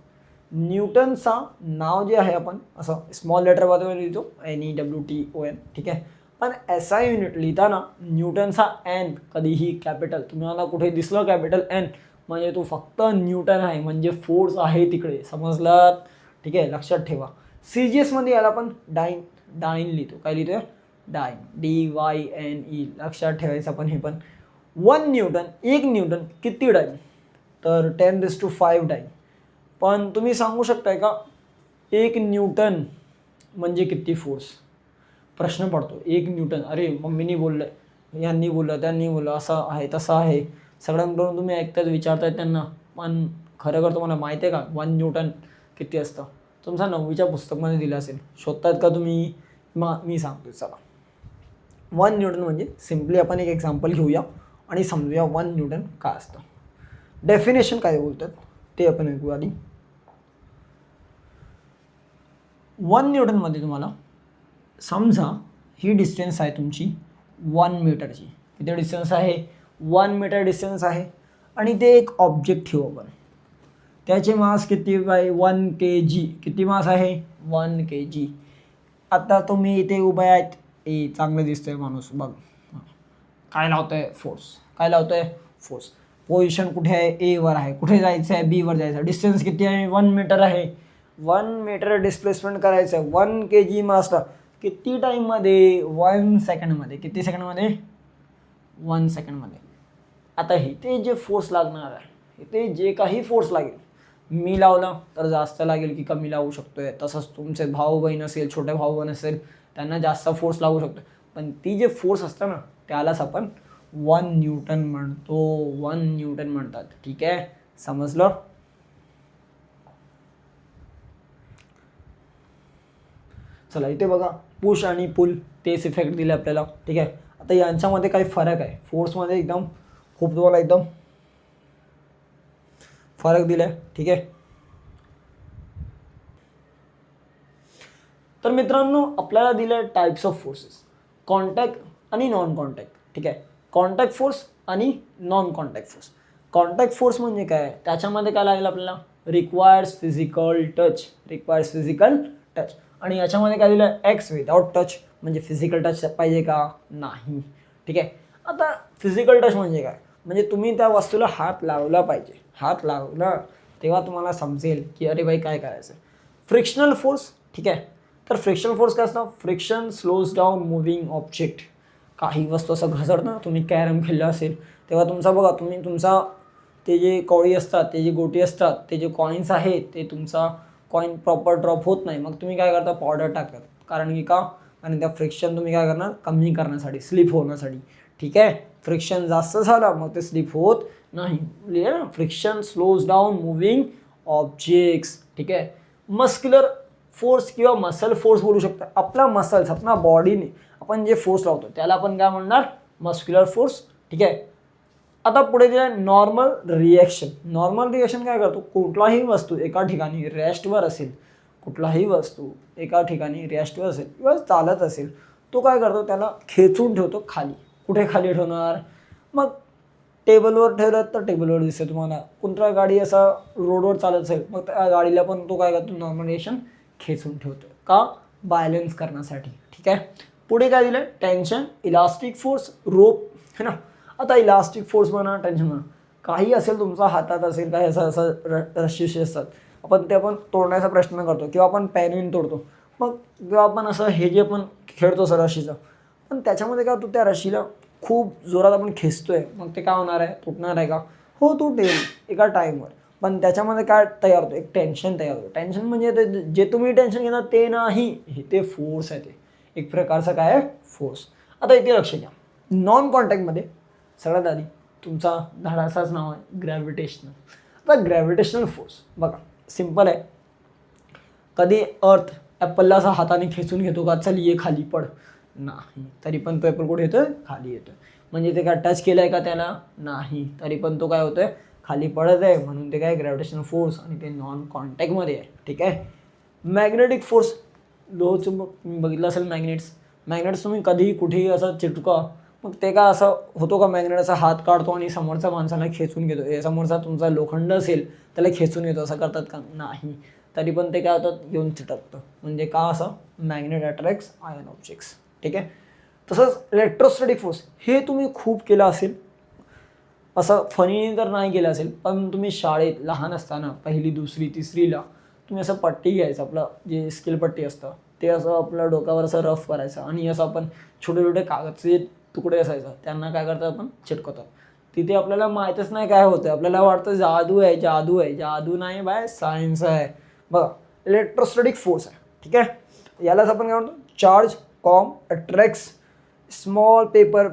न्यूटनचा नाव जे आहे आपण असं स्मॉल लेटरमध्ये लिहितो NEWTON, ठीक आहे. पण एस आय युनिट लिहिताना न्यूटनचा एन कधीही कॅपिटल, तुम्हाला कुठे दिसलं कॅपिटल एन म्हणजे तो फक्त न्यूटन आहे, म्हणजे फोर्स आहे तिकडे, समजलात, ठीक आहे, लक्षात ठेवा. CGS मध्ये याला आपण डाईन लिहितो, काय लिहितोय, डाईन, DYNE, लक्षात ठेवायचं आपण हे पण. 1 न्यूटन, 1 न्यूटन किती डाईन, तर 10⁵ डाईन. पण तुम्ही सांगू शकताय का 1 न्यूटन म्हणजे किती फोर्स, प्रश्न पडतो. 1 न्यूटन, अरे मम्मीनी बोललं, यांनी बोललं, त्यांनी बोललं, असं आहे तसं आहे, सगळ्यांकडून तुम्ही ऐकतात, विचारतायत त्यांना, पण खरं तुम्हाला माहिती आहे का 1 न्यूटन किती असतं, तुमचा 9वीच्या पुस्तकमध्ये दिलं असेल, शोधतात का तुम्ही, मी सांगतो चला. 1 न्यूटन म्हणजे सिम्पली आपण एक एक्झाम्पल घेऊया आणि समजूया 1 न्यूटन काय असतं. डेफिनेशन काय बोलतात ते आपण ऐकू आधी. 1 न्यूटनमध्ये तुम्हाला समजा ही डिस्टन्स आहे तुमची 1 मीटरची. किती डिस्टन्स आहे, 1 मीटर डिस्टन्स आहे. आणि ते एक ऑब्जेक्ट ठेवू आपण, त्याचे मास किती बाय 1 kg, किती मास आहे 1 kg. आता तुम्ही इथे उभे आहेत, चांगलं दिसतंय माणूस, बघ काय लावतोय फोर्स, काय लावतोय फोर्स. पोझिशन कुठे आहे, A वर आहे, कुठे जायचं आहे B वर जायचं. डिस्टन्स किती आहे 1 मीटर आहे, 1 मीटर डिस्प्लेसमेंट करायचं आहे 1 kg मासला किती टाईममध्ये, 1 सेकंडमध्ये. किती सेकंडमध्ये, 1 सेकंडमध्ये. आता इथे जे फोर्स लागणार आहे, इथे जे काही फोर्स लागेल, मी लावला तर जास्त लागेल की कमी लावू शकतोय, तसंच तुमचे भाऊ बहीण असेल, छोटे भाऊ बहीण असेल, त्यांना जास्त फोर्स लागू शकतो. पण ती जे फोर्स असतं ना त्यालाच आपण 1 न्यूटन म्हणतो, 1 न्यूटन म्हणतात, ठीक आहे, समजलं. चला इथे बघा, पुश आणि पुल तेच इफेक्ट दिले आपल्याला, ठीक आहे. आता यांच्यामध्ये काही फरक आहे, फोर्समध्ये एकदम खूप तुम्हाला एकदम फरक दिलाय, ठीक आहे. तर मित्रांनो आपल्याला दिलं टाइप्स ऑफ फोर्सेस, कॉन्टॅक्ट आणि नॉन कॉन्टॅक्ट, ठीक आहे. कॉन्टॅक्ट फोर्स आणि non contact force. Contact force म्हणजे काय, त्याच्यामध्ये काय लागेल आपल्याला, requires physical touch, requires physical touch. आणि याच्यामध्ये काय दिलं, एक्स विदाउट टच, म्हणजे फिजिकल टच पाहिजे का, नाही, ठीक आहे. आता फिजिकल टच म्हणजे काय, म्हणजे तुम्ही त्या वस्तूला हात लावला पाहिजे, हात लावला तेव्हा तुम्हाला समजेल की अरे बाई काय करायचं. फ्रिक्शनल फोर्स, ठीक आहे. तर फ्रिक्शनल फोर्स काय असतं, friction slows down moving object. काही वस्तू असं घसरतं, तुम्ही कॅरम खेळला असेल तेव्हा तुमचा बघा, तुम्ही तुमचा ते जे कवळी असतात, ते जे गोटी असतात, ते जे कॉईन्स आहेत, ते तुमचा कॉईन प्रॉपर ड्रॉप होत नाही, मग तुम्ही काय करता, पावडर टाकतात. कारण की का, आणि त्या फ्रिक्शन तुम्ही काय करणार, कमी करण्यासाठी, स्लिप होण्यासाठी, ठीक आहे. फ्रिक्शन जास्त झालं मग ते स्लिप होत नाही, ना. Friction slows down moving objects, ठीक आहे. मस्क्युलर फोर्स किंवा मसल फोर्स बोलू शकता. आपला मसल्स, आपला बॉडीने आपण जे फोर्स लावतो त्याला आपण काय म्हणणार, मस्क्युलर फोर्स, ठीक आहे. आता पुढे जे नॉर्मल रिॲक्शन. नॉर्मल रिॲक्शन काय करतो, कुठलाही वस्तू एका ठिकाणी रेस्टवर असेल, कुठलाही वस्तू एका ठिकाणी रेस्टवर असेल किंवा चालत असेल, तो काय करतो, त्याला खेचून ठेवतो खाली. कुठे खाली ठेवणार, मग टेबलवर ठेवलं तर टेबलवर दिसते तुम्हाला. कोणत्या गाडी असा रोडवर चालत असेल मग त्या गाडीला पण तो काय करतो, नॉर्मल रिॲक्शन खेचून ठेवतो, का, बॅलन्स करण्यासाठी, ठीक आहे. पुढे काय दिलं, टेन्शन, इलास्टिक फोर्स, रोप, है ना. आता इलास्टिक फोर्स म्हणा, टेन्शन म्हणा, काही असेल तुमचा हातात असेल काही असं असं रशी असतात आपण तोडण्याचा प्रयत्न करतो किंवा आपण पेनविन तोडतो. मग जेव्हा आपण असं हे जे आपण खेळतो सर रशीचं, पण त्याच्यामध्ये काय होतं त्या रशीला खूप जोरात आपण खेचतोय, मग ते काय होणार आहे, तुटणार आहे का? हो तुटेल एका टाईमवर. पण त्याच्यामध्ये काय तयार होतं, एक टेन्शन तयार होतं. टेन्शन म्हणजे जे तुम्ही टेन्शन घेणार ते नाही, हे ते फोर्स आहे, ते एक प्रकारचा काय आहे फोर्स. आता इथे लक्ष घ्या, नॉन कॉन्टॅक्टमध्ये सगळ्यात आधी तुमचा धडाचाच नाव आहे ग्रॅव्हिटेशनल. आता ग्रॅव्हिटेशनल फोर्स बघा सिम्पल आहे. कधी अर्थ ॲपलला असा हाताने खेचून घेतो का, चल ये खाली पड, नाही, तरी पण तो ॲपल कुठे येतोय, खाली येतोय. म्हणजे ते काय टच केलं आहे का त्याला, नाही, तरी पण तो काय होतोय, खाली पडत आहे. म्हणून ते काय ग्रॅव्हिटेशनल फोर्स आणि ते नॉन कॉन्टॅक्टमध्ये आहे. ठीक आहे. मॅग्नेटिक फोर्स, लोहचुंबक तुम्ही बघितलं असेल, मॅग्नेट्स तुम्ही कधीही कुठेही असं चिटका, मग ते काय असं होतो का, मॅग्नेटचा हात काढतो आणि समोरच्या माणसाला खेचून घेतो. हे समोरचा तुमचा लोखंड असेल त्याला खेचून घेतो, असं करतात का, नाही, तरी पण ते काय होतं, येऊन चिटकतं. म्हणजे का असं, मॅग्नेट अट्रॅक्ट्स आयन ऑब्जेक्ट्स. ठीक आहे. तसंच इलेक्ट्रोस्टॅटिक फोर्स, हे तुम्ही खूप केलं असेल, असं फनीने तर नाही केलं असेल, पण तुम्ही शाळेत लहान असताना 1ली 2री 3रीला तुम्ही असं पट्टी घ्यायचं, आपलं जे स्केल पट्टी असतं ते असं आपल्या डोक्यावर असं रफ करायचं आणि असं आपण छोटे छोटे कागदचे तुकडे असायचं, त्यांना काय करतात आपण चिटकवतो. तिथे आपल्याला माहीतच नाही काय होतं, आपल्याला वाटतं जादू आहे, जादू आहे. जादू नाही बाय, सायन्स आहे. बघा इलेक्ट्रोस्टॅटिक फोर्स आहे. ठीक आहे. यालाच आपण काय म्हणतो, charge comb attracts small paper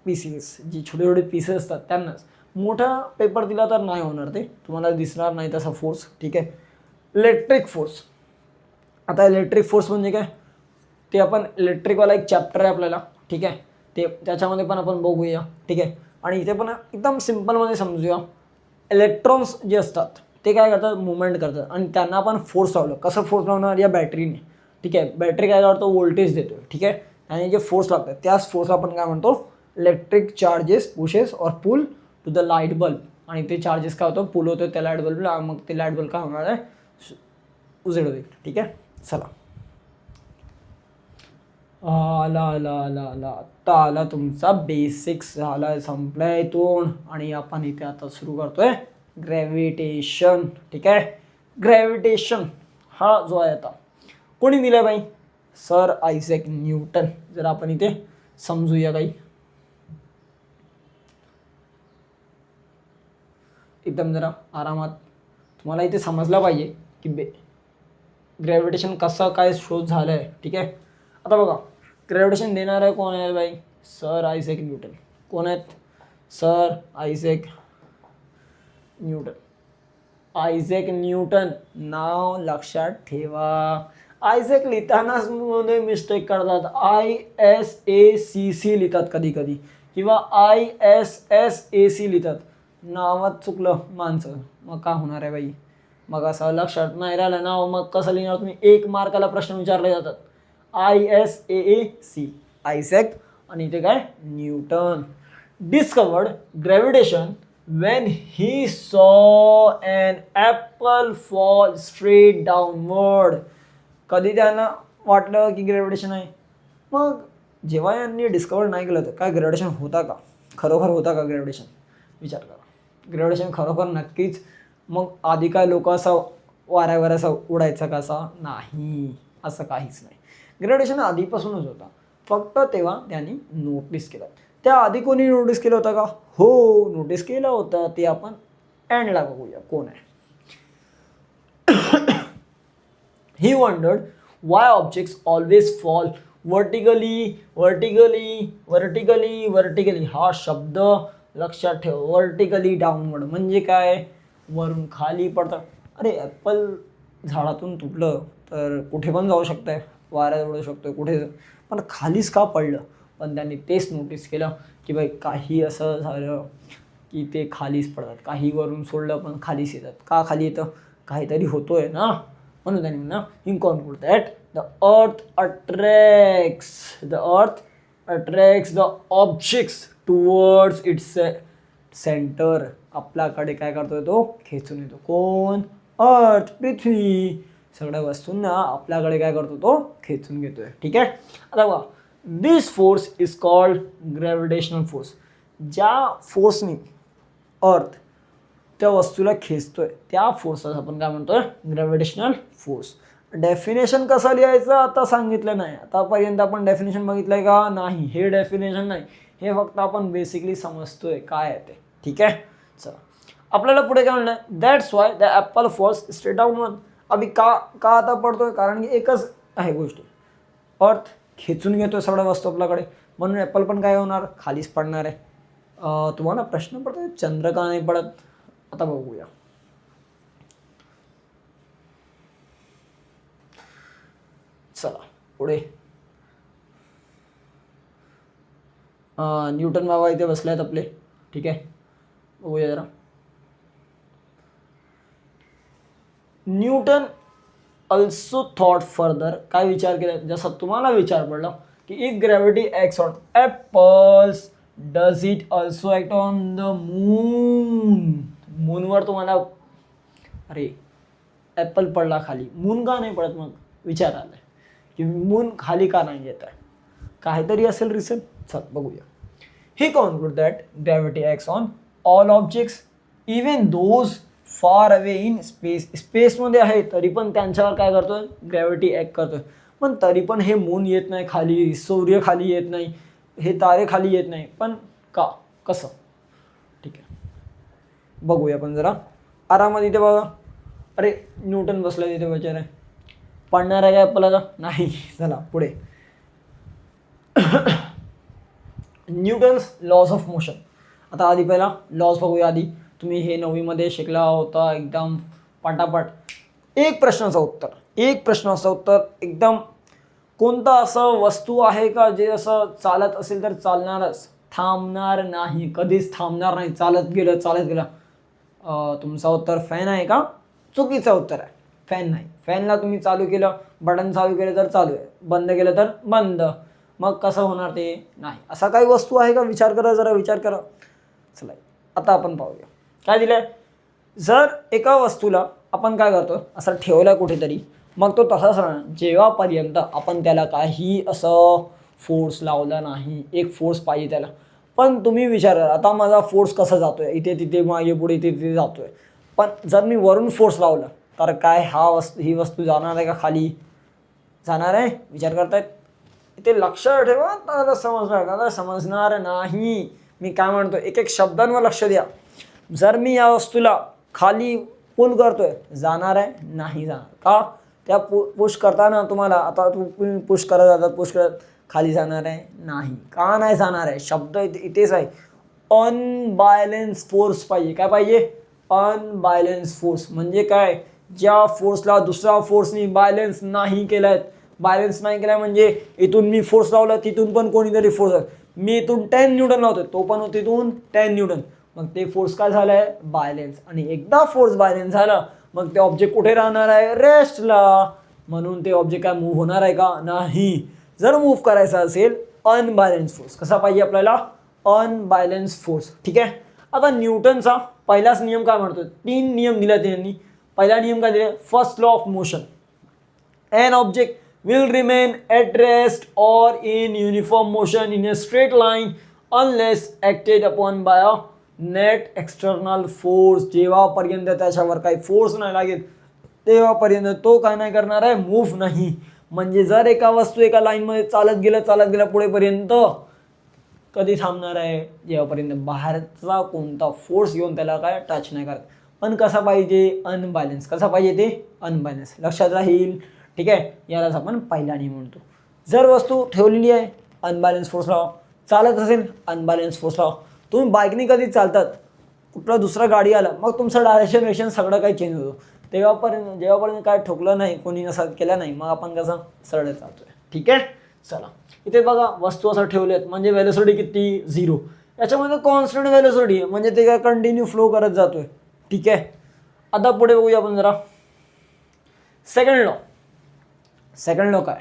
pieces. जी छोटे छोटे पीसेस असतात त्यांनाच. मोठा पेपर दिला तर नाही होणार, ते तुम्हाला दिसणार नाही तसा फोर्स. ठीक आहे. इलेक्ट्रिक फोर्स, आता इलेक्ट्रिक फोर्स म्हणजे काय, ते आपण इलेक्ट्रिकवाला एक चॅप्टर आहे आपल्याला. ठीक आहे. ते त्याच्यामध्ये पण आपण बघूया. ठीक आहे. आणि इथे पण एकदम सिम्पलमध्ये समजूया. इलेक्ट्रॉन्स जे असतात ते काय करतात, मुवमेंट करतात आणि त्यांना आपण फोर्स लावलं. कसं फोर्स लावणार, या बॅटरीने. ठीक आहे. बॅटरी काय करतो, व्होल्टेज देतो. ठीक आहे. आणि जे फोर्स लागतात त्याच फोर्सला आपण काय म्हणतो, इलेक्ट्रिक चार्जेस पुशेस और पुल टू द लाईट बल्ब. आणि ते चार्जेस काय होतं, पुल होतं त्या लाईट बल्बला, मग ते लाईट बल्ब काय होणार आहे, उजेड होईल. ठीक आहे. चला, आला आला आला आला आत्ता आला तुमचा बेसिक्स झाला, संपलाय इथून. आणि आपण इथे आता सुरू करतोय ग्रॅव्हिटेशन. ठीक आहे. ग्रॅव्हिटेशन हा जो आहे आता कोणी दिलाय बाई, सर आयझॅक न्यूटन. जर आपण इथे समजूया काही, एकदम जरा आरामात. तुम्हाला इथे समजलं पाहिजे की ग्रॅव्हिटेशन कसं काय शोध झालं आहे. ठीक आहे. आता बघा, ग्रॅव्हिटेशन देणार आहे कोण आहे बाई, सर आयझॅक न्यूटन. कोण आहेत, sir Isaac Newton. Isaac Newton नाव लक्षात ठेवा. आयझॅक लिहितानाच मध्ये मिस्टेक करतात, ISACC लिहितात कधी कधी, किंवा ISSAC लिहितात. नावात चुकलं माणसं, मग का होणार आहे बाई. मग असं लक्षात नाही राहिलं नाव, मग कसं लिहिणार तुम्ही. 1 मार्काला प्रश्न विचारले जातात. ISAAC आयझॅक, आणि इथे काय, Newton. Discovered gravitation when he saw an apple fall straight downward. कधी त्यांना वाटलं की ग्रॅव्हिटेशन आहे. मग जेव्हा यांनी डिस्कवर नाही केलं तर काय ग्रॅव्हिटेशन होता का, खरोखर होता का ग्रॅव्हिटेशन, विचार करा. ग्रॅव्हिटेशन खरोखर नक्कीच. मग आधी काय लोक असं वाऱ्यावर असं उडायचं का, असा नाही, असं काहीच नाही. ग्रॅव्हिटेशन आधीपासूनच होता, फक्त तेव्हा त्यांनी नोटीस केलं. त्या आधी कोणी नोटीस केलं होतं का, हो नोटीस केलं होतं. ते आपण एंडला बघूया कोण आहे. He wondered why objects always fall vertically vertically vertically vertically. हा शब्द लक्षात ठेव, वर्टिकली डाऊनवर्ड म्हणजे काय, वरून खाली पडतं. अरे ॲपल झाडातून तुटलं तर कुठे पण जाऊ शकतंय, वाऱ्यात उडू शकतोय कुठे, पण खालीच का पडलं. पण त्यांनी तेच नोटीस केलं की बाई काही असं झालं की ते खालीच पडतात, काही वरून सोडलं पण खालीच येतात. का खाली येतं, काहीतरी होतोय ना, म्हणून त्यांनी म्हणा in conclude that the earth attracts the objects towards its centre. आपल्याकडे काय करतोय, तो खेचून येतो. कोण, अर्थ, पृथ्वी. सगळ्या वस्तूंना आपल्याकडे काय करतो, तो खेचून घेतोय. ठीक आहे. आता बघा, this force is called gravitational force. ज्या फोर्सनी अर्थ त्या वस्तूला खेचतोय त्या फोर्सला आपण काय म्हणतोय ग्रॅव्हिटेशनल फोर्स. डेफिनेशन कसं लिहायचं आता सांगितलं नाही. आतापर्यंत आपण डेफिनेशन बघितलंय का नाही, हे डेफिनेशन नाही, हे फक्त आपण बेसिकली समजतोय काय आहे ते. ठीक आहे, चला आपल्याला पुढे काय म्हणलं, that's why the apple falls straight down. आम्ही का का आता पडतोय, कारण की एकच आहे गोष्ट, अर्थ खेचून घेतोय सगळ्या वस्तू आपल्याकडे, म्हणून ॲपल पण काय होणार खालीच पडणार आहे. तुम्हाला प्रश्न पडतोय चंद्र का नाही पडत, आता बघूया. चला पुढे न्यूटन बाबा इथे बसले आहेत आपले. ठीक आहे, बघूया जरा. न्यूटन ऑल्सो थॉट फर्दर, काय विचार केला, जसं तुम्हाला विचार पडला की if gravity acts on apples does it also act on the moon. मूनवर तुम्हाला अरे ॲपल पडला खाली, मून का नाही पडत, मग विचार आला की मून खाली का नाही येत आहे, काहीतरी असेल रिझन. चल बघूया. He concluded that gravity acts on all objects even those far away in space. स्पेसमध्ये आहे तरी पण त्यांच्यावर काय करतोय ग्रॅव्हिटी ॲक्ट करतोय, पण तरी पण हे मून येत नाही खाली, सूर्य खाली येत नाही, हे तारे खाली येत नाही, पण का कसं. ठीक आहे, बघूया आपण जरा आरामात. इथे बघा, अरे न्यूटन बसला तिथे विचार पडणार आहे का आपल्याला, नाही. चला पुढे. Newton's laws of motion. आता आधी पहिला लॉज बघूया. आधी तुम्ही हे 9वीमध्ये शिकला होता एकदम पटापट. एक प्रश्नाचं उत्तर एकदम, कोणता असं वस्तू आहे का जे असं चालत असेल तर चालणारच, थांबणार नाही, कधीच थांबणार नाही, चालत गेलं. तुमचं उत्तर फॅन आहे का, चुकीचं उत्तर आहे. फॅन नाही. फॅनला तुम्ही चालू केलं, बटन चालू केलं तर चालू आहे, बंद केलं तर बंद, मग कसं होणार ते नाही. असा काही वस्तू आहे का, विचार करा जरा, विचार करा. चला आता आपण पाहूया काय दिलंय. जर एका वस्तूला आपण काय करतो असं ठेवलं कुठेतरी, मग तो तसाच राहणार जेव्हापर्यंत आपण त्याला काही असं फोर्स लावला नाही. एक फोर्स पाहिजे त्याला. पण तुम्ही विचार करा, आता माझा फोर्स कसा जातोय, इथे तिथे मागे पुढे इथे तिथे जातोय, पण जर मी वरून फोर्स लावला तर काय ही वस्तू जाणार आहे का खाली, जाणार आहे. विचार करतायत, इथे लक्ष ठेवा, तर समजणार का, समजणार नाही. मी काय म्हणतो, एक एक शब्दांवर लक्ष द्या. जर मी या वस्तूला खाली पुल करतोय, जाणार आहे नाही जाणार का, त्या पुश करताना तुम्हाला आता पुश करत खाली जाणार आहे नाही, का नाही जाणार आहे. शब्द इथेच आहे, अनबॅलन्स फोर्स पाहिजे. काय पाहिजे, अनबॅलन्स फोर्स. म्हणजे काय, ज्या फोर्सला दुसऱ्या फोर्सनी बॅलन्स नाही केलाय म्हणजे इथून मी फोर्स लावला, तिथून पण कोणीतरी फोर्स, मी इथून 10 न्यूटन लावतोय, तो पण तिथून 10 न्यूटन, मग ते फोर्स काय झालाय बॅलन्स. आणि एकदा फोर्स बॅलन्स झाला मग ते ऑब्जेक्ट कुठे राहणार आहे, रेस्टला. म्हणून ते ऑब्जेक्ट काय मूव्ह होणार आहे का, नाही. जर मूव्ह करायचा असेल अनबॅलन्स फोर्स, कसा पाहिजे आपल्याला, अनबॅलन्स फोर्स. ठीक आहे. आता न्यूटनचा पहिलाच नियम काय म्हणतो, 3 नियम दिले त्यांनी. पहिला नियम काय दिले, first law of motion, an object will remain at rest or in uniform motion in a straight line unless acted upon by a net external force. जेव्हापर्यंत त्याच्यावर काही फोर्स नाही लागेल तेव्हापर्यंत तो काय नाही करणार आहे, मूव्ह नाही. म्हणजे जर एका वस्तू एका लाईनमध्ये चालत गेला पुढेपर्यंत कधी थांबणार आहे, जेव्हापर्यंत बाहेरचा कोणता फोर्स घेऊन त्याला काय टच नाही करत. पण कसा पाहिजे, अनबॅलन्स. कसा पाहिजे ते अनबॅलन्स, लक्षात राहील. ठीक आहे, यालाच आपण पहिला नियम म्हणतो. जर वस्तू ठेवलेली आहे अनबॅलन्स फोर्स लावा, चालत असेल अनबॅलन्स फोर्स लावा. तुम्ही बाईकने कधी चालतात, कुठला दुसरा गाडी आला, मग तुमचं डायरेक्शन सगळं काही चेंज होतो. जेव्हापर्यंत काय ठोकलं नाही, कोणी असं केलं नाही, मग आपण कसं सरळ चालतोय. ठीक आहे. चला इथे बघा, वस्तू असं ठेवलेत म्हणजे व्हेलोसिटी किती, 0. याच्यामध्ये कॉन्स्टंट व्हेलोसिटी आहे, म्हणजे ते काय कंटिन्यू फ्लो करत जातोय. ठीक आहे. आता पुढे बघूया आपण जरा सेकंड लॉ काय.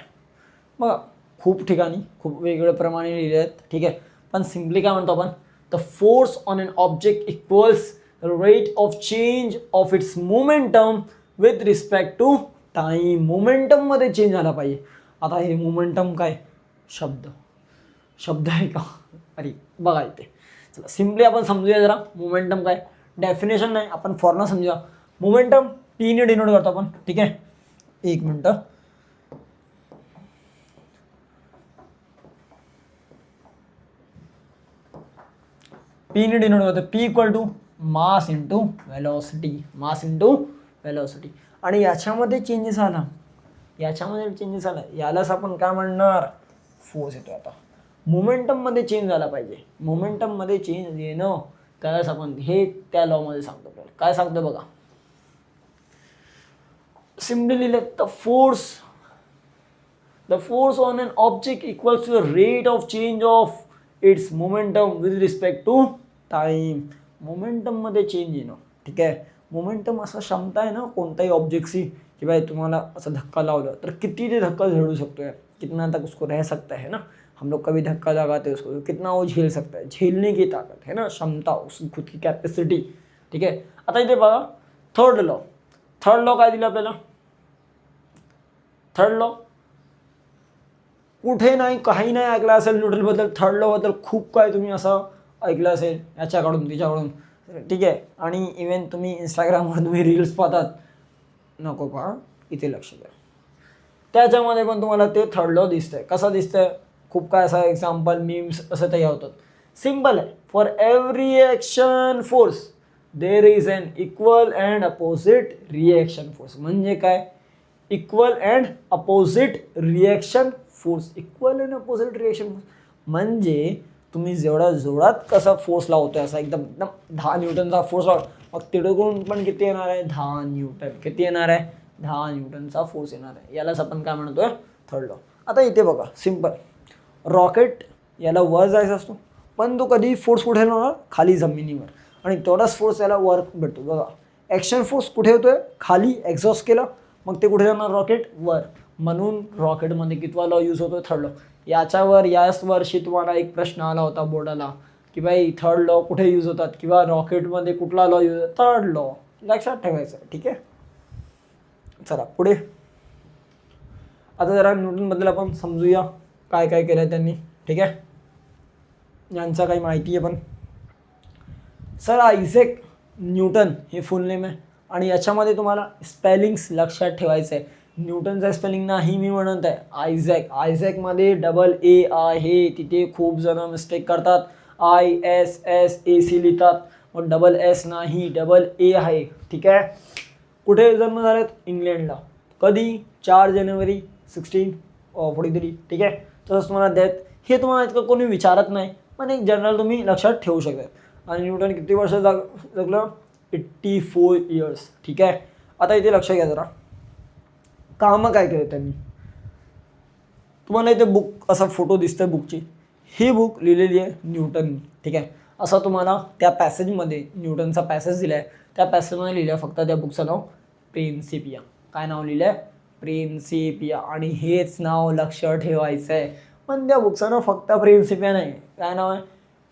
बघा खूप ठिकाणी खूप वेगवेगळ्या प्रमाणे लिहिले आहेत. ठीक आहे, पण सिम्पली काय म्हणतो आपण, the force on an object equals rate of change of its momentum with respect to time. मोमेंटममध्ये चेंज झाला पाहिजे. आता हे मोमेंटम काय, शब्द आहे का, अरे बघा इथे. चला सिम्पली आपण समजूया जरा. मोमेंटम काय, डेफिनेशन नाही, आपण फॉर्म्युला समजा. मोमेंटम पीने डिनोट करतो आपण, ठीक आहे. एक मिनटं. पीने डिनोट करतो. P equal to mass into velocity, mass into velocity. आणि याच्यामध्ये चेंजेस आला, यालाच आपण काय म्हणणार, फोर्स येतो. आता मोमेंटममध्ये चेंज झाला पाहिजे, मोमेंटममध्ये चेंज येणं त्यालाच आपण हे त्या लॉमध्ये सांगतो. आपल्याला काय सांगतो बघा, सिम्पली लिहिलं, the force on an object equals to the rate of change of its momentum with respect to time. Momentum मध्ये चेंज येणं, ठीक आहे. मोमेंटम असा क्षमता आहे ना कोणत्याही ऑब्जेक्टची की भाई तुम्हाला असं धक्का लावलं तर किती ते धक्का झेलू शकतो यार, कितना तक उसको रह सकता है ना. हम लोग कभी धक्का लगाते उसको कितना वो झेल सकता है, झेलने की ताकत है ना, क्षमता, उसकी खुद की कॅपॅसिटी, ठीक आहे. आता इथे बघा थर्ड लॉ काय दिलं आपल्याला. थर्ड लॉ कुठे नाही, काही नाही ऐकलं असेल न्यूटनबद्दल. थर्ड लॉ बद्दल खूप काय तुम्ही असं ऐकलं असेल याच्याकडून तिच्याकडून, ठीक आहे. आणि इव्हन तुम्ही इंस्टाग्रामवर तुम्ही रील्स पाहतात, नको पहा, इथे लक्ष द्या. त्याच्यामध्ये पण तुम्हाला ते थर्ड लॉ दिसतंय. कसा दिसतंय, खूप काय असं एक्झाम्पल मीम्स असं तयार होतात. सिम्पल आहे. For every action force there is an equal and opposite reaction force. म्हणजे काय, equal and opposite reaction force. Equal and opposite reaction force म्हणजे तुम्ही जेवढा जोरात कसा फोर्स लावतोय, असा एकदम 10 न्यूटनचा फोर्स लावतो, मग तिकडून पण किती येणार आहे, 10 न्यूटन. किती येणार आहे, 10 न्यूटनचा फोर्स येणार आहे. यालाच आपण काय म्हणतोय, थर्ड लॉ. आता इथे बघा सिम्पल, रॉकेट याला वर जायचा असतो, पण तो कधी फोर्स कुठे लावणार, खाली जमिनीवर, आणि तेवढाच फोर्स याला वर भेटतो. बघा ॲक्शन फोर्स कुठे होतोय, खाली एक्झॉस्ट केलं, मग ते कुठे जाणार, रॉकेट वर. म्हणून रॉकेटमध्ये कितवा लॉ यूज होतो, थर्ड लॉ. याच वर्षी तुम्हाला एक प्रश्न आला होता बोर्डाला की भाई थर्ड लॉ कुठे यूज होतात किंवा रॉकेटमध्ये कुठला लॉ यूज होतो, थर्ड लॉ. लक्षात ठेवायचं, ठीक आहे. चला पुढे. आता जरा न्यूटनबद्दल आपण समजूया काय काय केलं त्यांनी, ठीक आहे. यांचा काही माहिती आहे पण. सर आयझॅक न्यूटन हे फुल नेम आहे, आणि याच्यामध्ये तुम्हाला स्पेलिंग्स लक्षात ठेवायचं आहे. न्यूटनचा स्पेलिंग नाही मी म्हणत आहे, आयझॅकमध्ये डबल ए आहे. तिथे खूप जण मिस्टेक करतात, ISSAC लिहितात, मग डबल एस नाही, डबल ए आहे, ठीक आहे. कुठे जन्म झालेत, इंग्लंडला. कधी, 4 जानेवारी 1643, ठीक आहे. तसंच तुम्हाला देत, हे तुम्हाला इतकं कोणी विचारत नाही, पण एक जनरल तुम्ही लक्षात ठेवू शकता. आणि न्यूटन किती वर्ष जगलं, 84 इयर्स, ठीक आहे. आता इथे लक्ष घ्या जरा, कामं काय केलं त्यांनी. तुम्हाला इथे बुक असा फोटो दिसतोय बुकची, ही बुक लिहिलेली आहे न्यूटननी, ठीक आहे. असं तुम्हाला त्या पॅसेजमध्ये न्यूटनचा पॅसेज दिला आहे, त्या पॅसेजमध्ये लिहिलं आहे फक्त त्या बुकचं नाव प्रिन्सिपिया. काय नाव लिहिलं आहे, प्रिन्सिपिया. आणि हेच नाव लक्ष ठेवायचं आहे. पण त्या बुकचं नाव फक्त प्रिन्सिपिया नाही, काय नाव आहे,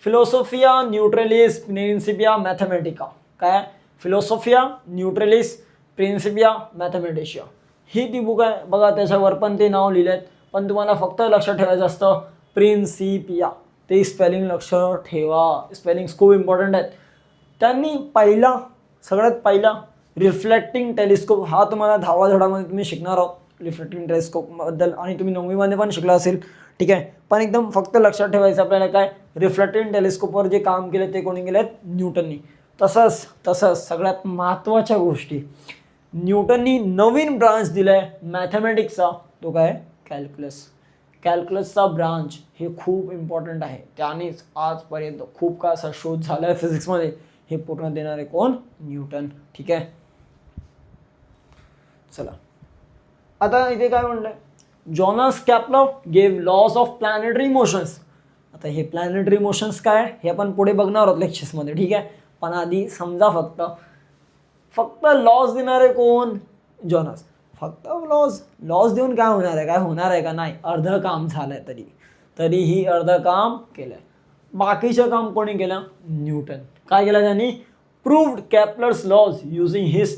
फिलोसोफिया न्यूट्रलिस प्रिन्सिपिया मॅथमॅटिका. काय, फिलोसोफिया न्यूट्रलिस प्रिन्सिपिया मॅथमॅटिशिया, ही ती बुक आहे बघा. त्याच्यावर पण ते नाव लिहिलं आहे, पण तुम्हाला फक्त लक्षात ठेवायचं असतं प्रिन्सिपिया. ते स्पेलिंग लक्ष ठेवा, स्पेलिंग्स खूप इम्पॉर्टंट आहेत. त्यांनी सगळ्यात पहिला रिफ्लेक्टिंग टेलिस्कोप, हा तुम्हाला 10व्या धड्यामध्ये तुम्ही शिकणार आहोत रिफ्लेक्टिंग टेलिस्कोपबद्दल, आणि तुम्ही 9वीमध्ये पण शिकला असेल, ठीक आहे. पण एकदम फक्त लक्षात ठेवायचं आपल्याला काय, रिफ्लेक्टिंग टेलिस्कोपवर जे काम केलं ते कोणी केलं, न्यूटननी. तसंच सगळ्यात महत्त्वाच्या गोष्टी, न्यूटननी नवीन ब्रांच दिला आहे मॅथमॅटिक्सचा, तो काय, कॅल्क्युलसचा ब्रांच. हे खूप इम्पॉर्टंट आहे. त्यानेच आजपर्यंत खूप काय असा शोध झाला आहे फिजिक्समध्ये, हे पूर्ण देणारे कोण, न्यूटन, ठीक आहे. चला आता इथे काय म्हणलंय, Johannes Kepler gave laws of planetary motions. आता हे प्लॅनेटरी मोशन्स काय हे आपण पुढे बघणार आहोत लेक्चर्समध्ये, ठीक आहे. पण आधी समजा फक्त लॉज देणारे कोण, जॉनस. फक्त लॉज देऊन काय होणार आहे का, नाही. अर्ध काम झालंय, तरीही अर्ध काम केलंय. बाकीचं काम कोणी केलं, न्यूटन. काय केलं त्यांनी, proved Kepler's laws using his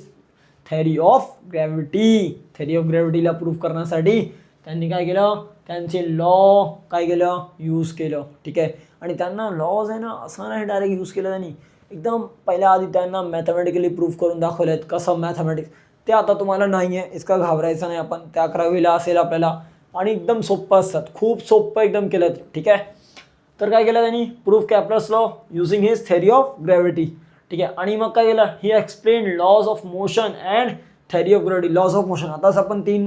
theory of ग्रॅव्हिटीला प्रूव्ह करण्यासाठी त्यांनी काय केलं, त्यांचे लॉ काय केलं, यूज केलं, ठीक आहे. आणि त्यांना लॉज आहे ना असं नाही डायरेक्ट यूज केलं त्यांनी, एकदम पहिल्या आधी त्यांना मॅथमॅटिकली प्रूव्ह करून दाखवले आहेत कसं मॅथमॅटिक्स, ते आता तुम्हाला नाही आहे, इतकं घाबरायचं नाही आपण. त्या 11वीला असेल आपल्याला आणि एकदम सोप्पं असतात, खूप सोप्पं एकदम केलं. ठीक आहे, तर काय केलं त्यांनी, proof Kepler's law using his theory of gravity. ठीक आहे, आणि मग काय केलं, he explain laws of motion and theory of gravity. Laws of motion, आताच आपण तीन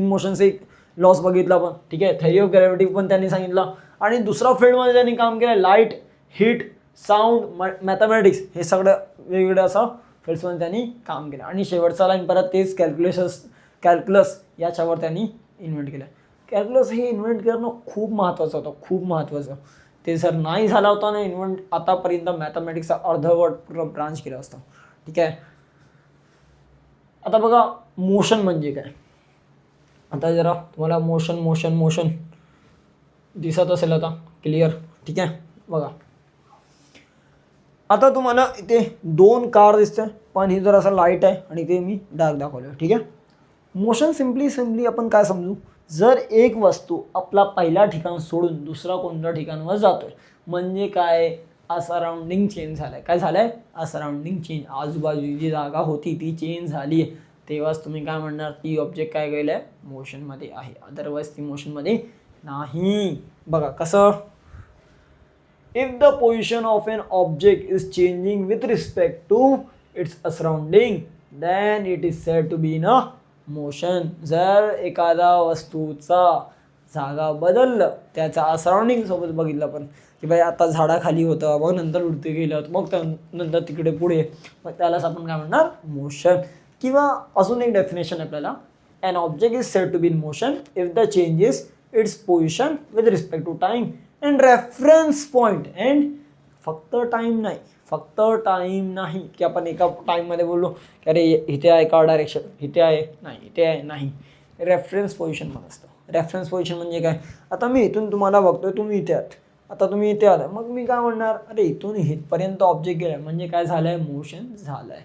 मोशनचे लॉस बघितला आपण. ठीक आहे, थेअरी ऑफ ग्रॅव्हिटी पण त्यांनी सांगितलं. आणि दुसरा फील्डमध्ये त्यांनी काम केलं लाईट, हीट, साऊंड, मॅथमॅटिक्स, हे सगळं वेगवेगळं असं फील्ड्समध्ये त्यांनी काम केलं. आणि शेवटचा लाईन परत तेच कॅल्क्युलस याच्यावर त्यांनी इन्व्हेंट केलं. कॅल्क्युलस हे इन्व्हेंट करणं खूप महत्त्वाचं होतं, खूप महत्त्वाचं. ते जर नाही झाला होता ना इन्व्हेंट, आतापर्यंत मॅथमॅटिक्सचा अर्धवट पूर्ण ब्रांच केलं असतं. ठीक आहे, आता बघा मोशन म्हणजे काय. आता जरा तुम्हाला मोशन दिसत असेल आता क्लिअर. ठीक आहे, बघा आता तुम्हाला इथे 2 कार दिसते, पण ही जर असं लाईट आहे आणि ते मी डार्क दाखवलं. ठीक आहे, मोशन सिम्पली आपण काय समजू, जर एक वस्तू आपला पहिला ठिकाण सोडून दुसरा कोणत्या ठिकाणावर जातोय म्हणजे काय, सराउंडिंग चेंज झालं आहे. काय झालं आहे, सराउंडिंग चेंज, आजूबाजूची जी जागा होती ती चेंज झाली आहे, तेव्हाच तुम्ही काय म्हणणार, ती ऑब्जेक्ट काय गेलं आहे, मोशनमध्ये आहे. अदरवाईज ती मोशनमध्ये नाही. बघा कसं, if the position of an object is changing with respect to its surrounding then it is said to be in a motion. जर एखादा वस्तूचा जागा बदललं, त्याचा सराउंडिंग सोबत बघितलं पण की भाई आता झाडाखाली होतं, मग नंतर उडते गेलं, मग नंतर तिकडे पुढे, मग त्यालाच आपण काय म्हणणार, मोशन. किंवा अजून एक डेफिनेशन आपल्याला, an object is said to be in motion if the changes its position with respect to time and reference point. and फक्त टाइम नाही की आपण एका टाईममध्ये बोललो की अरे इथे आहे का डायरेक्शन, इथे आहे नाही, इथे आहे नाही. रेफरन्स पोझिशन पण असतं. रेफरन्स पोझिशन म्हणजे काय, आता मी इथून तुम्हाला बघतोय, तुम्ही इथे आहात, आता तुम्ही इथे आला, मग मी काय म्हणणार, अरे इथून इथपर्यंत ऑब्जेक्ट गेला म्हणजे काय झालं आहे, मोशन झालं आहे.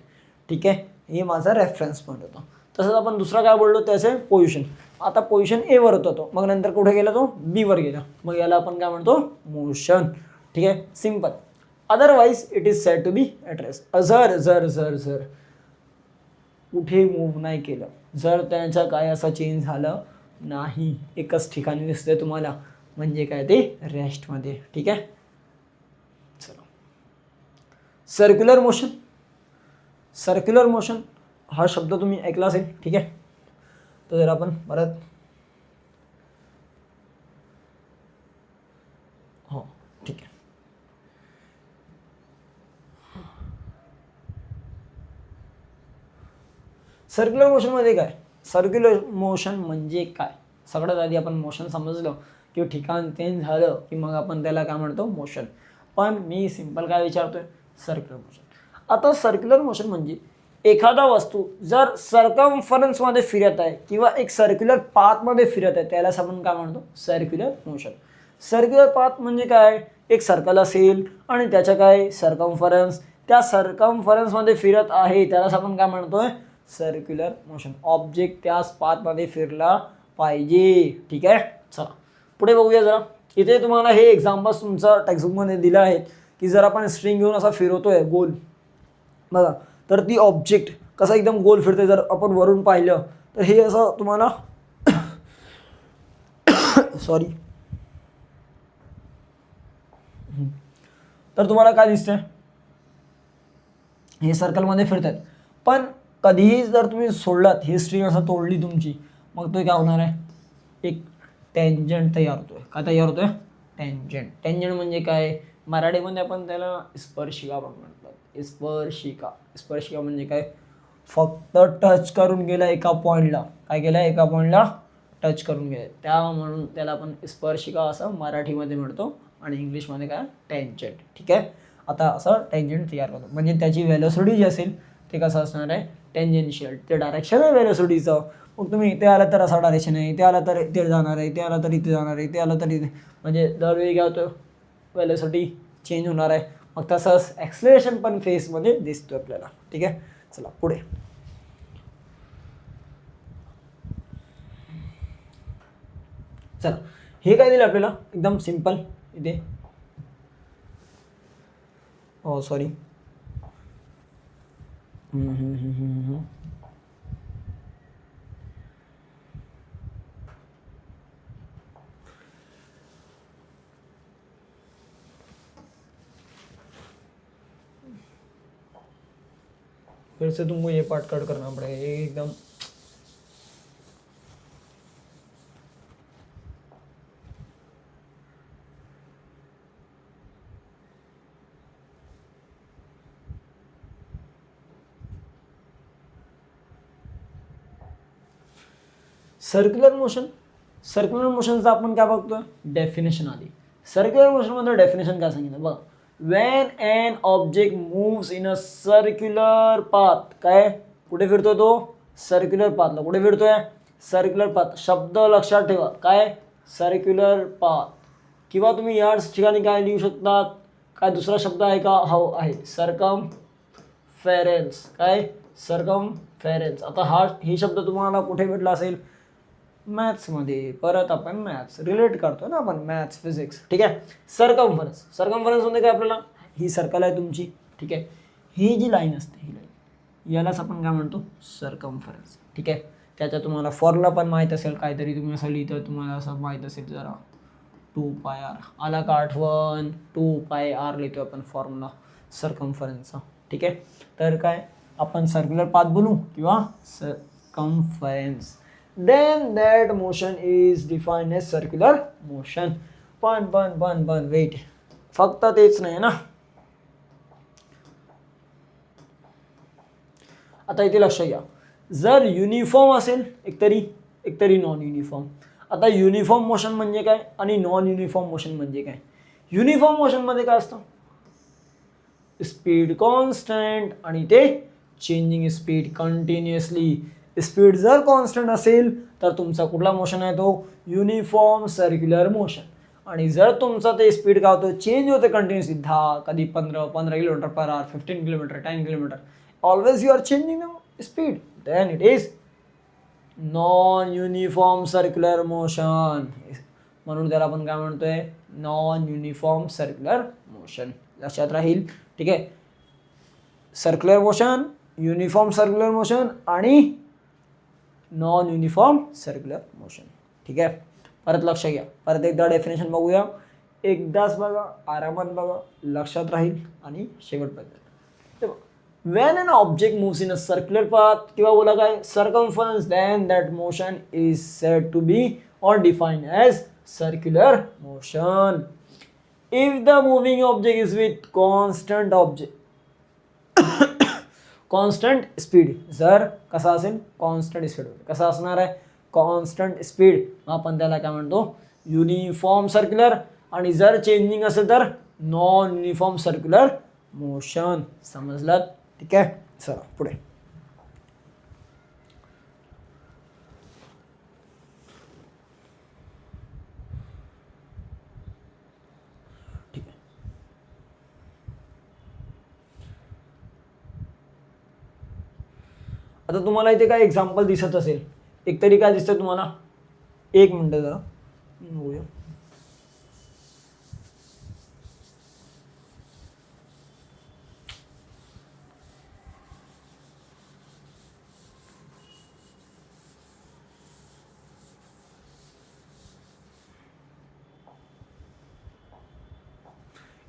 ठीक आहे, हे माझा रेफरन्स पॉईंट होता. तसंच आपण दुसरा काय बोललो, त्याचे पोझिशन. आता पोझिशन एवर होता तो, मग नंतर कुठे गेला तो, बीवर गेला, मग याला आपण काय म्हणतो, मोशन. ठीक आहे, simple. Otherwise it is said to be at rest. जर कुठे मूव्ह नाही केलं, जर त्यांच्या काय असं चेंज झालं नाही, एकच ठिकाणी दिसतंय तुम्हाला, म्हणजे काय, ते रेस्टमध्ये. ठीक आहे, चला. सर्क्युलर मोशन हा शब्द तुम्ही ऐकला असेल. ठीक आहे, तर जर आपण परत हो, ठीक आहे. सर्क्युलर मोशनमध्ये काय, सर्क्युलर मोशन म्हणजे काय, सगळ्यात आधी आपण मोशन समजलं की ठिकाण चेंज झालं की मग आपण त्याला काय म्हणतो, मोशन. पण मी सिम्पल काय विचारतोय, सर्क्युलर मोशन. आता सर्क्युलर मोशन म्हणजे एखादा वस्तू जर सर्कम्फरन्समध्ये फिरत आहे किंवा एक सर्क्युलर पाथमध्ये फिरत आहे, त्यालाच आपण काय म्हणतो, सर्क्युलर मोशन. सर्क्युलर पाथ म्हणजे काय, एक सर्कल असेल आणि त्याच्या काय सर्कम्फरन्स, त्या सर्कम्फरन्समध्ये फिरत आहे, त्यालाच आपण काय म्हणतोय, सर्क्युलर मोशन. ऑब्जेक्ट त्याच पाथमध्ये फिरला पाहिजे. ठीक आहे, चला पुढे बघूया जरा. इथे तुम्हाला हे एक्झाम्पल्स तुमचा टेक्स्टबुकमध्ये दिलं आहेत की जर आपण स्ट्रिंग घेऊन असा फिरवतोय गोल, बघा, तर ती ऑब्जेक्ट कसं एकदम गोल फिरते. जर आपण वरून पाहिलं तर हे असं तुम्हाला सॉरी, तर तुम्हाला काय दिसतंय, हे सर्कलमध्ये फिरतात. पण कधीही जर तुम्ही सोडलात, ही स्ट्रिंग असं तोडली तुमची, मग तो काय होणार आहे, एक टेंजंट तयार होतोय. काय तयार होतोय, टेंजंट म्हणजे काय, मराठीमध्ये आपण त्याला स्पर्शिका पण म्हणतात. स्पर्शिका म्हणजे काय, फक्त टच करून गेला एका पॉईंटला, काय केलं, एका पॉईंटला टच करून गेलं, त्या म्हणून त्याला आपण स्पर्शिका असं मराठीमध्ये म्हणतो आणि इंग्लिशमध्ये काय, टेंजंट. ठीक आहे, आता असं टेंजंट तयार होतो म्हणजे त्याची व्हेलॉसिटी जी असेल ते कसं असणार आहे, टेंजेन्शियल. ते डायरेक्शन आहे व्हेलॉसिटीचं. मग तुम्ही इथे आला तर असा डायरेक्शन आहे, इथे आला तर इथे जाणार आहे, इथे आला तर इथे जाणार आहे, इथे आला तर इथे, म्हणजे दरवेळी काय होतं, व्हेलॉसिटी चेंज होणार आहे. मग तसंच ॲक्सलरेशन पण फेसमध्ये दिसतो आपल्याला. ठीक आहे, चला पुढे. चला, हे काय दिलं आपल्याला, एकदम सिम्पल. इथे सॉरी, फिर से तुमको ये पार्ट कट करना पड़ेगा, ये एकदम सर्क्युलर मोशन. सर्क्युलर मोशनचं आपण काय बघतोय, डेफिनेशन आली. सर्क्युलर मोशनमध्ये डेफिनेशन काय सांगितलं बघा, Wien an object moves in a circular path. काय कुठे फिरतोय तो, सर्क्युलर पाथला. कुठे फिरतोय, सर्क्युलर पाथ. शब्द लक्षात ठेवा, काय सर्क्युलर पाथ. किंवा तुम्ही या ठिकाणी काय लिहू शकतात, काय दुसरा शब्द आहे का, हो आहे, सर्कमफेरेन्स. काय सर्कमफेरेन्स. आता ही शब्द तुम्हाला कुठे भेटला असेल, मॅथ्समध्ये. परत आपण मॅथ्स रिलेट करतो ना आपण, मॅथ्स फिजिक्स. ठीक आहे. सर्कमफरन्स. सर्कमफरन्समध्ये काय आपल्याला, ही सर्कल आहे तुमची. ठीक आहे. ही जी लाईन असते, ही लाईन, यालाच आपण काय म्हणतो, सर्कमफरन्स. ठीक आहे. त्याच्या तुम्हाला फॉर्म्युला पण माहीत असेल, काहीतरी तुम्ही असं लिहितं, तुम्हाला असं माहीत असेल जरा, 2πr. आला का आठवण, 2πr लिहितो आपण फॉर्म्युला सर्कमफरन्सचा. ठीक आहे. तर काय आपण सर्क्युलर पाथ बोलू किंवा circumference. Then that motion is defined as circular motion. पण wait, फक्त तेच नाही ना. आता इथे लक्ष घ्या, जर युनिफॉर्म असेल एकतरी नॉन युनिफॉर्म. आता युनिफॉर्म मोशन म्हणजे काय आणि नॉन युनिफॉर्म मोशन म्हणजे काय. युनिफॉर्म मोशनमध्ये काय असतं, स्पीड कॉन्स्टंट आणि ते चेंजिंग स्पीड कंटिन्युअसली. स्पीड जर कॉन्स्टंट असेल तर तुमचा कुठला मोशन आहे, तो युनिफॉर्म सर्क्युलर मोशन. आणि जर तुमचा ते स्पीड काय होतं, चेंज होते कंटिन्युअसली, 10, कधी 15 kilometre per hour, 15 kilometre, 10 kilometre, always you are changing the speed, then it is non uniform circular motion. म्हणून त्याला आपण काय म्हणतोय, नॉन युनिफॉर्म सर्क्युलर मोशन. लक्षात राहील. ठीक आहे. Circular motion, uniform circular motion आणि नॉन युनिफॉर्म सर्क्युलर मोशन. ठीक आहे. परत लक्ष घ्या, परत एकदा डेफिनेशन बघूया, एकदाच बघा, आरामात बघा, लक्षात राहील आणि शेवटपर्यंत. When an object moves in a circular path किंवा बोला काय circumference, then that motion is said to be or defined as circular motion. If the moving object is with constant speed. जर कसा असेल, कॉन्स्टंट स्पीड. कसा असणार आहे, constant speed. आपण त्याला काय म्हणतो, युनिफॉर्म सर्क्युलर. आणि जर चेंजिंग असेल तर नॉन युनिफॉर्म सर्क्युलर मोशन. समजलं. ठीक आहे. चला पुढे. ठीक आहे. आता तुम्हाला इथे काय एक्झाम्पल दिसत असेल, एकतरी काय दिसतं तुम्हाला, एक मिनटं जरा बघूया.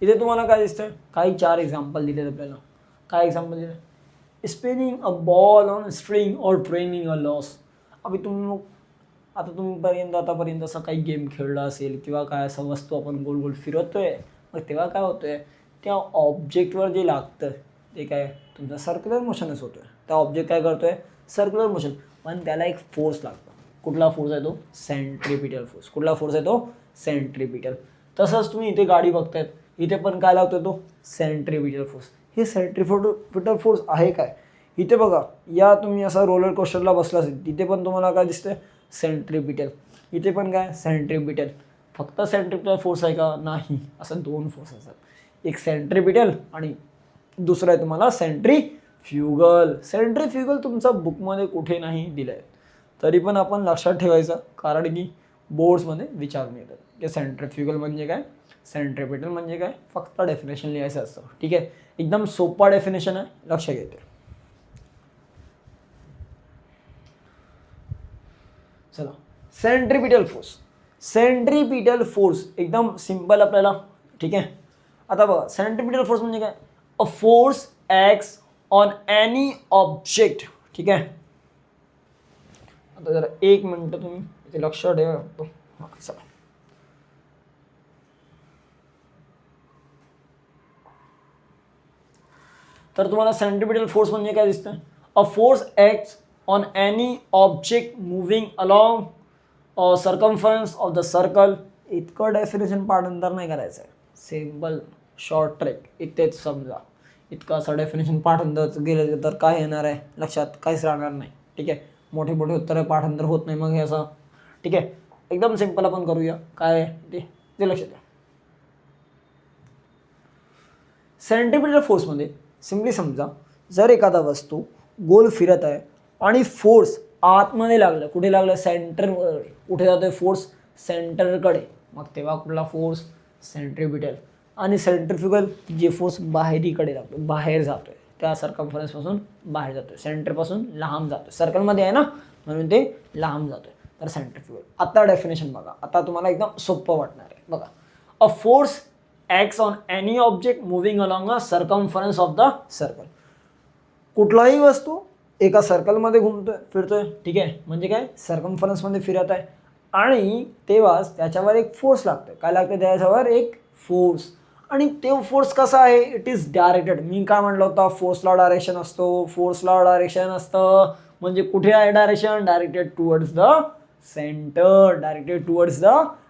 इथे तुम्हाला काय दिसतंय, काही 4 एक्झाम्पल दिलेत आपल्याला. काय एक्झाम्पल दिले, spinning a ball on string और ट्रेनिंग अ लॉस. तुम्ही आतापर्यंत असं काही गेम खेळला असेल किंवा काय असं वस्तू आपण गोल गोल फिरवतोय, मग तेव्हा काय होतंय, त्या ऑब्जेक्टवर जे लागतं ते काय तुमचं सर्क्युलर मोशनच होतोय. त्या ऑब्जेक्ट काय करतोय, सर्क्युलर मोशन. पण त्याला एक फोर्स लागतो. कुठला फोर्स आहे तो, सेंट्रिपिटल फोर्स. कुठला फोर्स आहे तो, सेंट्रिपिटल. तसंच तुम्ही इथे गाडी बघतायत, इथे पण काय लागतोय तो, सेंट्रिपिटल फोर्स. हे सेंट्रिपिटल फोर्स आहे काय, इथे बघा, या तुम्ही असा रोलर कोस्टरला बसला असेल, तिथे पण तुम्हाला काय दिसतंय, सेंट्रिपिटल. इथे पण काय, सेंट्रिपिटल. फक्त सेंट्रिपिटल फोर्स आहे का, नाही. असं 2 फोर्स असतात, एक सेंट्रिपिटल आणि दुसरं आहे तुम्हाला सेंट्रीफ्युगल. सेंट्रीफ्युगल तुमचा बुकमध्ये कुठे नाही दिलं आहे, तरी पण आपण लक्षात ठेवायचं, कारण की बोर्ड्समध्ये विचारून येतात की सेंट्रीफ्युगल म्हणजे काय, सेंट्रिपिटल म्हणजे काय. फक्त डेफिनेशन लिहायचं असतं. ठीक आहे. एकदम सोपा डेफिनेशन आहे, लक्ष घेते. चला, सेंट्रिपिटल फोर्स. सेंट्रिपिटल फोर्स एकदम सिंपल आपल्याला, ठीक आहे. आता बघा, सेंट्रिपिटल फोर्स म्हणजे काय? अ force acts on any object, ठीक आहे. आता जरा एक मिनटं तुम्ही इथे लक्ष ठेवा. हां, चला. तर तुम्हाला सेंट्रिपिटल फोर्स म्हणजे काय दिसतं? A force acts on any object moving along circumference of the circle. इतकं डेफिनेशन पाठांतर नाही करायचं आहे, सिम्पल शॉर्ट ट्रेक इथेच समजा. इतकं असं डेफिनेशन पाठांतर गेलं तर काय येणार आहे लक्षात? काहीच राहणार नाही, ठीक आहे. मोठे मोठे उत्तरं पाठांतर होत नाही मग हे असं, ठीक आहे. एकदम सिम्पल आपण करूया. काय ते लक्षात द्या. सेंट्रिपिटल फोर्समध्ये सिम्पली समजा, जर एखादा वस्तू गोल फिरत आहे आणि फोर्स आतमध्ये लागलं, कुठे लागलं? सेंटरवर. कुठे जातोय फोर्स? सेंटरकडे. मग तेव्हा कुठला फोर्स? सेंट्रिपिटल. आणि सेंट्रिफ्युगल जे फोर्स बाहेरीकडे लागतो, बाहेर जातोय, त्या सर्कमफरन्सपासून बाहेर जातोय, सेंटरपासून लांब जातोय. सर्कलमध्ये आहे ना, म्हणून ते लांब जातोय, तर सेंट्रिफ्युगल. आता डेफिनेशन बघा, आता तुम्हाला एकदम सोपं वाटणार आहे. बघा, a force acts on any object moving along a circumference of the circle. कुठलाही वस्तू एका सर्कलमध्ये घुमतोय, फिरतोय, ठीक आहे. म्हणजे काय? सर्कमफरन्समध्ये फिरत आहे आणि तेव्हाच त्याच्यावर एक फोर्स लागतोय. काय लागतं त्याच्यावर? एक फोर्स. आणि ते फोर्स कसा आहे? It is directed. मी काय म्हटलं होतं? फोर्सला डायरेक्शन असतो. फोर्सला डायरेक्शन असतं म्हणजे कुठे आहे direction? Directed towards the centre. Directed towards the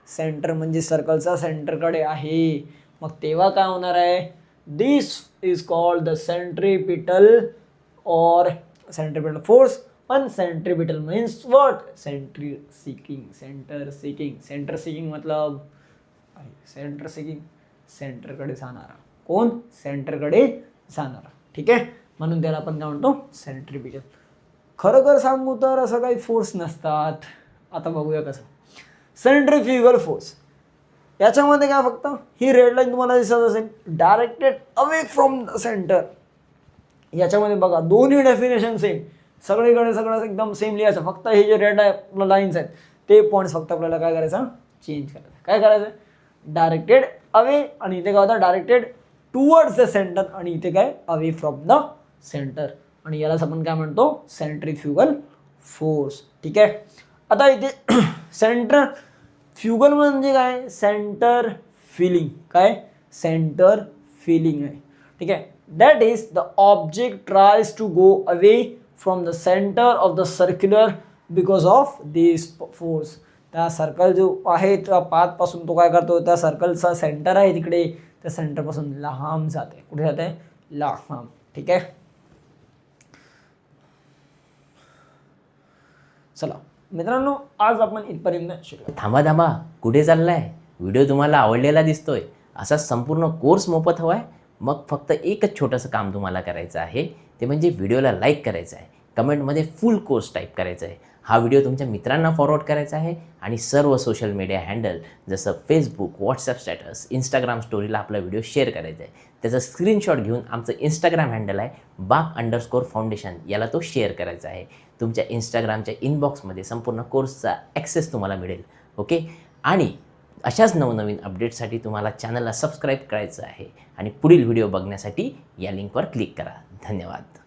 centre म्हणजे सर्कलचा सेंटरकडे आहे. मग तेव्हा काय होणार आहे? दिस इज कॉल्ड द सेंट्रिपिटल और सेंट्रिपिटल फोर्स. पण centripetal means what? Centre seeking. Centre seeking मतलब सेंटर सिकिंग, सेंटरकडे जाणारा. कोण? सेंटरकडे जाणारा, ठीक आहे. म्हणून त्याला आपण काय म्हणतो? सेंट्रिपिटल. खरं सांगू तर असं काही फोर्स नसतात. आता बघूया कसं. सेंट्रिफ्युगल फोर्स याच्यामध्ये काय? फक्त ही रेड लाईन तुम्हाला दिसत असेल, directed away from the centre. याच्यामध्ये बघा दोन्ही डेफिनेशन सेम, सगळीकडे सगळं एकदम सेम लिहायचं. फक्त हे जे रेड लाईन्स आहेत ते पॉईंट्स फक्त आपल्याला काय करायचं? चेंज करायचं. काय करायचं? डायरेक्टेड अवे, आणि इथे काय होतं? डायरेक्टेड टुवर्ड्स द सेंटर, आणि इथे काय? Away from the centre. आणि यालाच आपण काय म्हणतो? सेंट्रिफ्युगल फोर्स, ठीक आहे. आता इथे सेंटर फ्युगल म्हणजे काय? Centre filling. काय? सेंटर फिलिंग आहे, ठीक आहे. That is the object tries to go away from the centre of the circular because of this force. त्या सर्कल जो आहे त्या पाथपासून तो काय करतो? त्या सर्कलचा सेंटर आहे तिकडे, त्या सेंटरपासून लांब जाते. कुठे जाते? लांब, ठीक आहे. चला मित्रांनो, आज आपण इथपर्यंत शिकलो. थांबा, कुठे चाललाय? व्हिडिओ तुम्हाला आवडलेला दिसतोय, असा संपूर्ण कोर्स मोफत हवा आहे? मग फक्त एकच छोटंसं काम तुम्हाला करायचं आहे, ते म्हणजे व्हिडिओला लाईक करायचं आहे, कमेंटमध्ये फुल कोर्स टाईप करायचं आहे, हा व्हिडिओ तुमच्या मित्रांना फॉरवर्ड करायचा आहे आणि सर्व सोशल मीडिया हँडल जसं फेसबुक, व्हॉट्सअप स्टॅटस, इंस्टाग्राम स्टोरीला आपला व्हिडिओ शेअर करायचा आहे. त्याचा स्क्रीनशॉट घेऊन आमचं इंस्टाग्राम हँडल आहे BAG_फाउंडेशन, याला तो शेअर करायचा आहे. तुमच्या इंस्टाग्रामच्या इनबॉक्समध्ये संपूर्ण कोर्सचा ॲक्सेस तुम्हाला मिळेल. ओके. आणि अशाच नवनवीन अपडेट्ससाठी तुम्हाला चॅनलला सबस्क्राईब करायचं आहे आणि पुढील व्हिडिओ बघण्यासाठी या लिंकवर क्लिक करा. धन्यवाद.